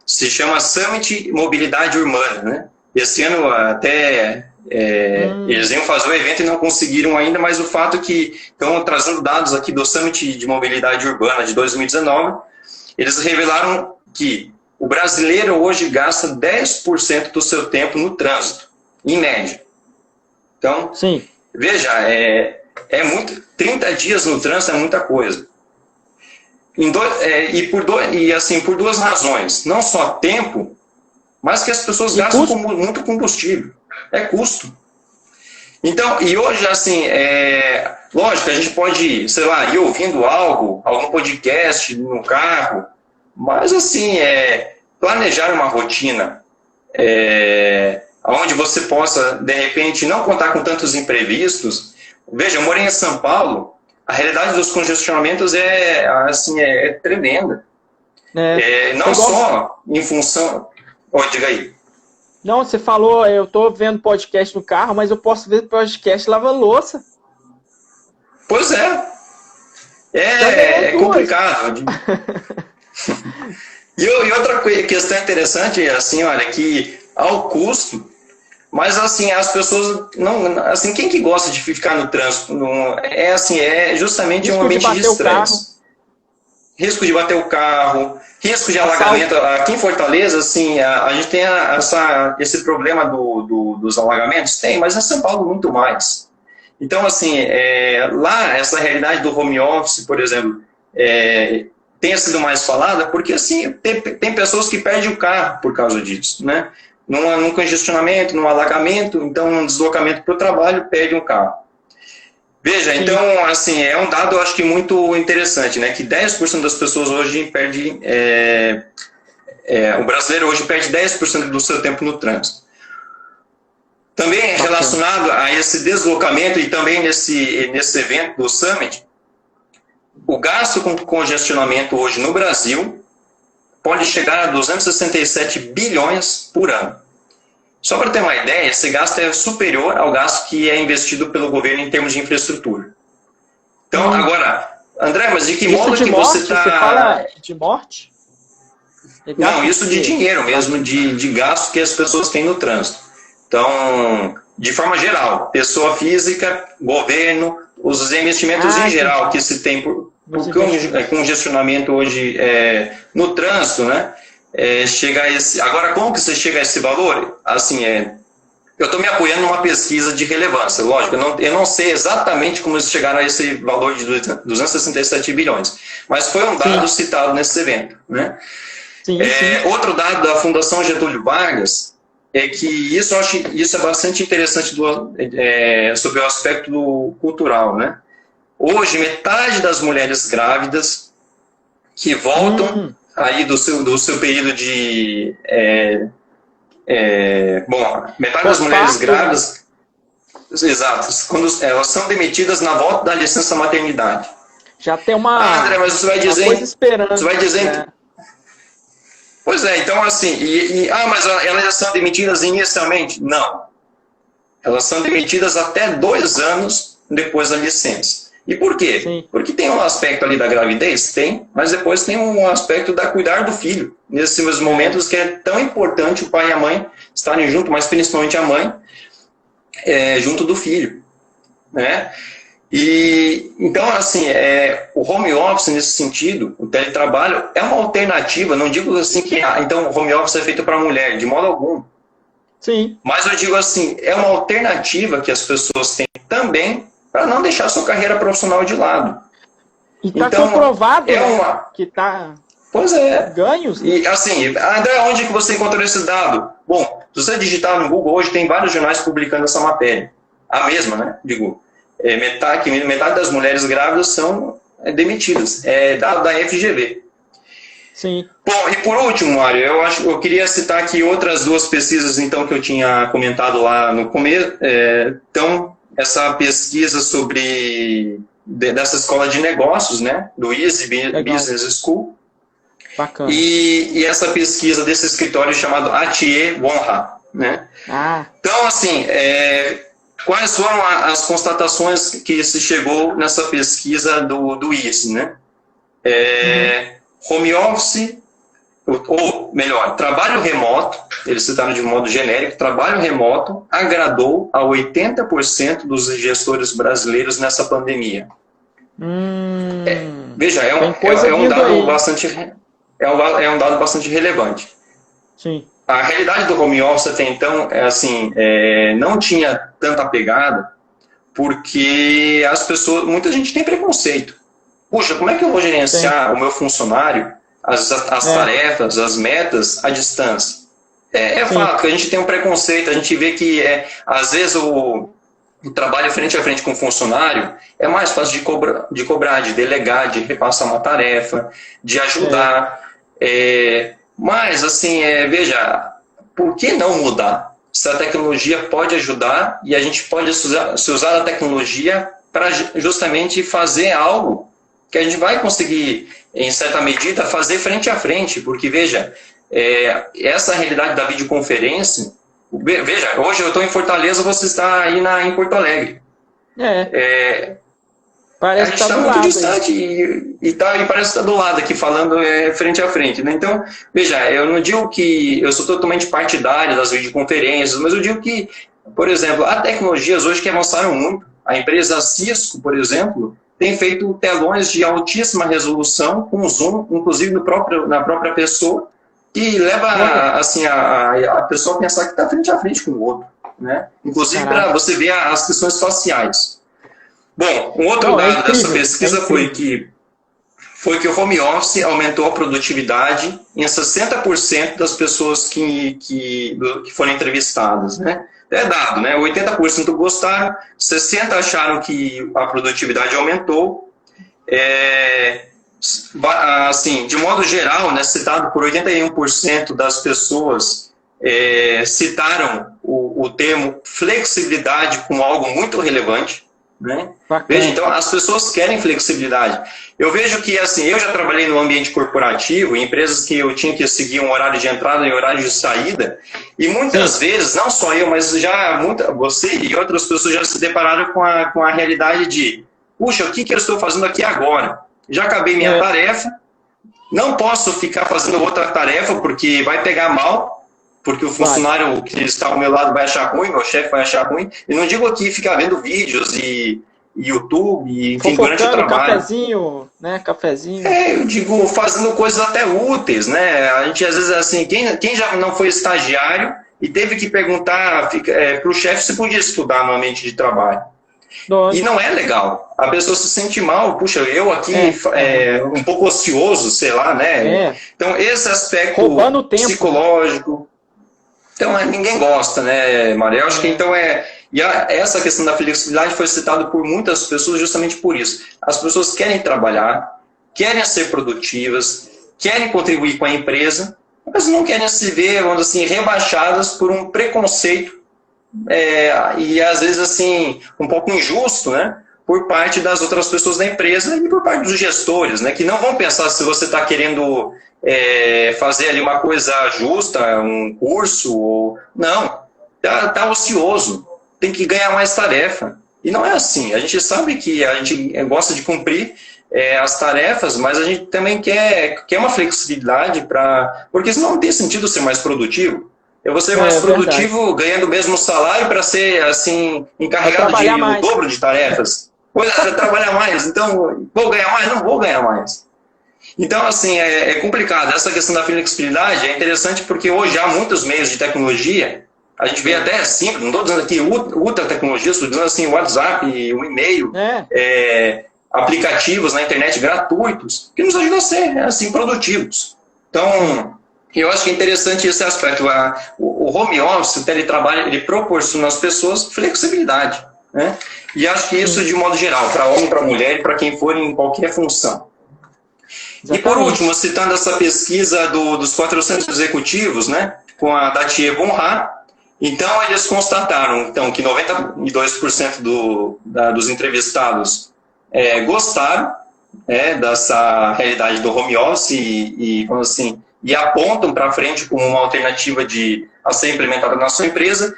se chama Summit Mobilidade Urbana, né? Esse ano até eles iam fazer o evento e não conseguiram ainda, mas o fato é que estão trazendo dados aqui do Summit de Mobilidade Urbana de 2019, eles revelaram que o brasileiro hoje gasta 10% do seu tempo no trânsito, em média. Então, Sim. Veja, muito, 30 dias no trânsito é muita coisa. Por duas razões. Não só tempo, mas que as pessoas gastam muito combustível. É custo. Então, e hoje, assim, lógico, a gente pode, sei lá, ir ouvindo algum podcast no carro, mas, assim, planejar uma rotina onde você possa, de repente, não contar com tantos imprevistos. Veja, eu morei em São Paulo, a realidade dos congestionamentos é tremenda. Não só em função... diga aí. Não, você falou, eu tô vendo podcast no carro, mas eu posso ver podcast lavando louça. Pois é. É complicado. E outra questão interessante, assim, olha, que ao custo, mas assim, as pessoas não, assim, quem que gosta de ficar no trânsito? É justamente um ambiente de estresse. Risco de bater o carro, risco de alagamento. Aqui em Fortaleza, assim, a gente tem esse problema dos alagamentos, mas em São Paulo muito mais. Então, assim, lá essa realidade do home office, por exemplo, tenha sido mais falada, porque assim, tem pessoas que perdem o carro por causa disso, né? Num congestionamento, num alagamento, então num deslocamento para o trabalho, perde um carro. Veja, então, assim, é um dado, eu acho que muito interessante, né? Que 10% das pessoas hoje perdem... o brasileiro hoje perde 10% do seu tempo no trânsito. Também relacionado a esse deslocamento e também nesse evento do Summit, o gasto com congestionamento hoje no Brasil pode chegar a 267 bilhões por ano. Só para ter uma ideia, esse gasto é superior ao gasto que é investido pelo governo em termos de infraestrutura. Então, agora, André, mas de que modo que você está... Você fala de morte? Não, isso de dinheiro mesmo, de gasto que as pessoas têm no trânsito. Então, de forma geral, pessoa física, governo, os investimentos em geral que se tem por congestionamento hoje no trânsito, né? Chega a esse... Agora, como que você chega a esse valor? Assim, eu estou me apoiando numa pesquisa de relevância, lógico, eu não sei exatamente como eles chegaram a esse valor de 267 bilhões, mas foi um dado citado nesse evento, né? Sim. Outro dado da Fundação Getúlio Vargas é que isso é bastante interessante sobre o aspecto cultural, né? Hoje, metade das mulheres grávidas que voltam aí do seu período de... metade das mulheres grávidas... Exato. Quando elas são demitidas na volta da licença maternidade. Já tem uma... André, mas você vai dizer... coisa esperando. Você vai dizer... Pois então assim... mas elas já são demitidas inicialmente? Não. Elas são demitidas até 2 anos depois da licença. E por quê? Sim. Porque tem um aspecto ali da gravidez? Tem, mas depois tem um aspecto da cuidar do filho. Nesses momentos que é tão importante o pai e a mãe estarem juntos, mas principalmente a mãe, junto do filho. Né? E, então, assim, o home office nesse sentido, o teletrabalho, é uma alternativa, não digo assim que então o home office é feito para mulher, de modo algum. Sim. Mas eu digo assim, é uma alternativa que as pessoas têm também para não deixar a sua carreira profissional de lado. E está comprovado que está... Pois é. Ganhos. E assim, André, onde que você encontrou esse dado? Bom, se você digitar no Google, hoje tem vários jornais publicando essa matéria. A mesma, né? Digo, metade das mulheres grávidas são demitidas. É dado da FGV. Sim. Bom, e por último, Mário, eu queria citar aqui outras 2 pesquisas então, que eu tinha comentado lá no começo. Então, essa pesquisa dessa escola de negócios, né, do Easy Business School. Bacana. E essa pesquisa desse escritório chamado Atier Vonha, né? Ah. Então, assim, quais foram as constatações que se chegou nessa pesquisa do ISE, né? Home office, ou melhor, trabalho remoto, eles citaram de modo genérico, trabalho remoto agradou a 80% dos gestores brasileiros nessa pandemia. Veja, é um dado bastante, um dado bastante relevante. Sim. A realidade do home office até então não tinha tanta pegada, porque as pessoas, muita gente tem preconceito. Puxa, como é que eu vou gerenciar o meu funcionário, as tarefas, as metas à distância? É fato que a gente tem um preconceito, a gente vê que às vezes o trabalho frente a frente com o funcionário é mais fácil de cobrar, de delegar, de repassar uma tarefa, de ajudar. Mas, assim, veja, por que não mudar? Se a tecnologia pode ajudar e a gente pode se usar a tecnologia para justamente fazer algo que a gente vai conseguir, em certa medida, fazer frente a frente. Porque, veja, essa realidade da videoconferência... Veja, hoje eu estou em Fortaleza, você está aí em Porto Alegre. Parece a gente está muito distante e parece que está do lado aqui, falando frente a frente. Né? Então, veja, eu não digo que eu sou totalmente partidário das videoconferências, mas eu digo que, por exemplo, há tecnologias hoje que avançaram muito. A empresa Cisco, por exemplo, tem feito telões de altíssima resolução com Zoom, inclusive na própria pessoa, que leva assim, a pessoa a pensar que está frente a frente com o outro. Né? Inclusive para você ver as questões faciais. Bom, um outro dado dessa pesquisa foi que o home office aumentou a produtividade em 60% das pessoas que foram entrevistadas. Né? É dado, né? 80% gostaram, 60% acharam que a produtividade aumentou. Assim, de modo geral, né, citado por 81% das pessoas citaram o termo flexibilidade como algo muito relevante. Né? Veja, então as pessoas querem flexibilidade. Eu vejo que, assim, eu já trabalhei no ambiente corporativo, em empresas que eu tinha que seguir um horário de entrada e horário de saída, e muitas vezes, não só eu, mas você e outras pessoas já se depararam com a realidade de, puxa, o que eu estou fazendo aqui agora? Já acabei minha tarefa, não posso ficar fazendo outra tarefa porque vai pegar mal, porque o funcionário que está ao meu lado vai achar ruim, meu chefe vai achar ruim. E não digo aqui ficar vendo vídeos e YouTube, enfim, durante o trabalho. Cafezinho. Eu digo, fazendo coisas até úteis, né? A gente, às vezes, assim, quem já não foi estagiário e teve que perguntar para o chefe se podia estudar no ambiente de trabalho. Nossa. E não é legal. A pessoa se sente mal, puxa, eu aqui um pouco ocioso, sei lá, né? Então, esse aspecto psicológico... Então, ninguém gosta, né, Maria? Eu acho que, então, essa questão da flexibilidade foi citada por muitas pessoas justamente por isso. As pessoas querem trabalhar, querem ser produtivas, querem contribuir com a empresa, mas não querem se ver, vamos dizer assim, rebaixadas por um preconceito e, às vezes, assim, um pouco injusto, né, por parte das outras pessoas da empresa e por parte dos gestores, né, que não vão pensar se você está querendo... fazer ali uma coisa justa, um curso, ou... não, tá ocioso, tem que ganhar mais tarefa. E não é assim, a gente sabe que a gente gosta de cumprir as tarefas, mas a gente também quer uma flexibilidade, porque senão não tem sentido ser mais produtivo. Eu vou ser mais produtivo ganhando o mesmo salário para ser assim, encarregado de o dobro de tarefas. Trabalhar mais, então vou ganhar mais? Não vou ganhar mais. Então, assim, é complicado. Essa questão da flexibilidade é interessante porque hoje há muitos meios de tecnologia, a gente vê até simples, não estou dizendo aqui ultra tecnologia, estou dizendo assim, o WhatsApp, o e-mail, aplicativos na internet gratuitos, que nos ajudam a ser, assim, produtivos. Então, eu acho que é interessante esse aspecto. O home office, o teletrabalho, ele proporciona às pessoas flexibilidade, né? E acho que isso, de modo geral, para homem, para mulher e para quem for em qualquer função. Exatamente. E por último, citando essa pesquisa dos 400 executivos, né, com a Datier Bonhar, então eles constataram então, que 92% dos entrevistados gostaram dessa realidade do home office e assim, e apontam para frente como uma alternativa a ser implementada na sua empresa,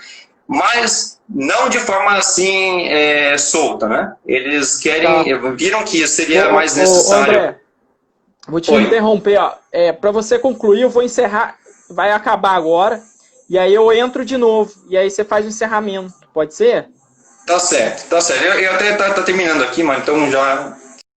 mas não de forma assim solta, né? Eles querem, viram que seria mais necessário. André, vou te interromper, ó. Para você concluir, eu vou encerrar, vai acabar agora, e aí eu entro de novo, e aí você faz o encerramento, pode ser? Tá certo, tá certo. Eu até tá terminando aqui, mas então já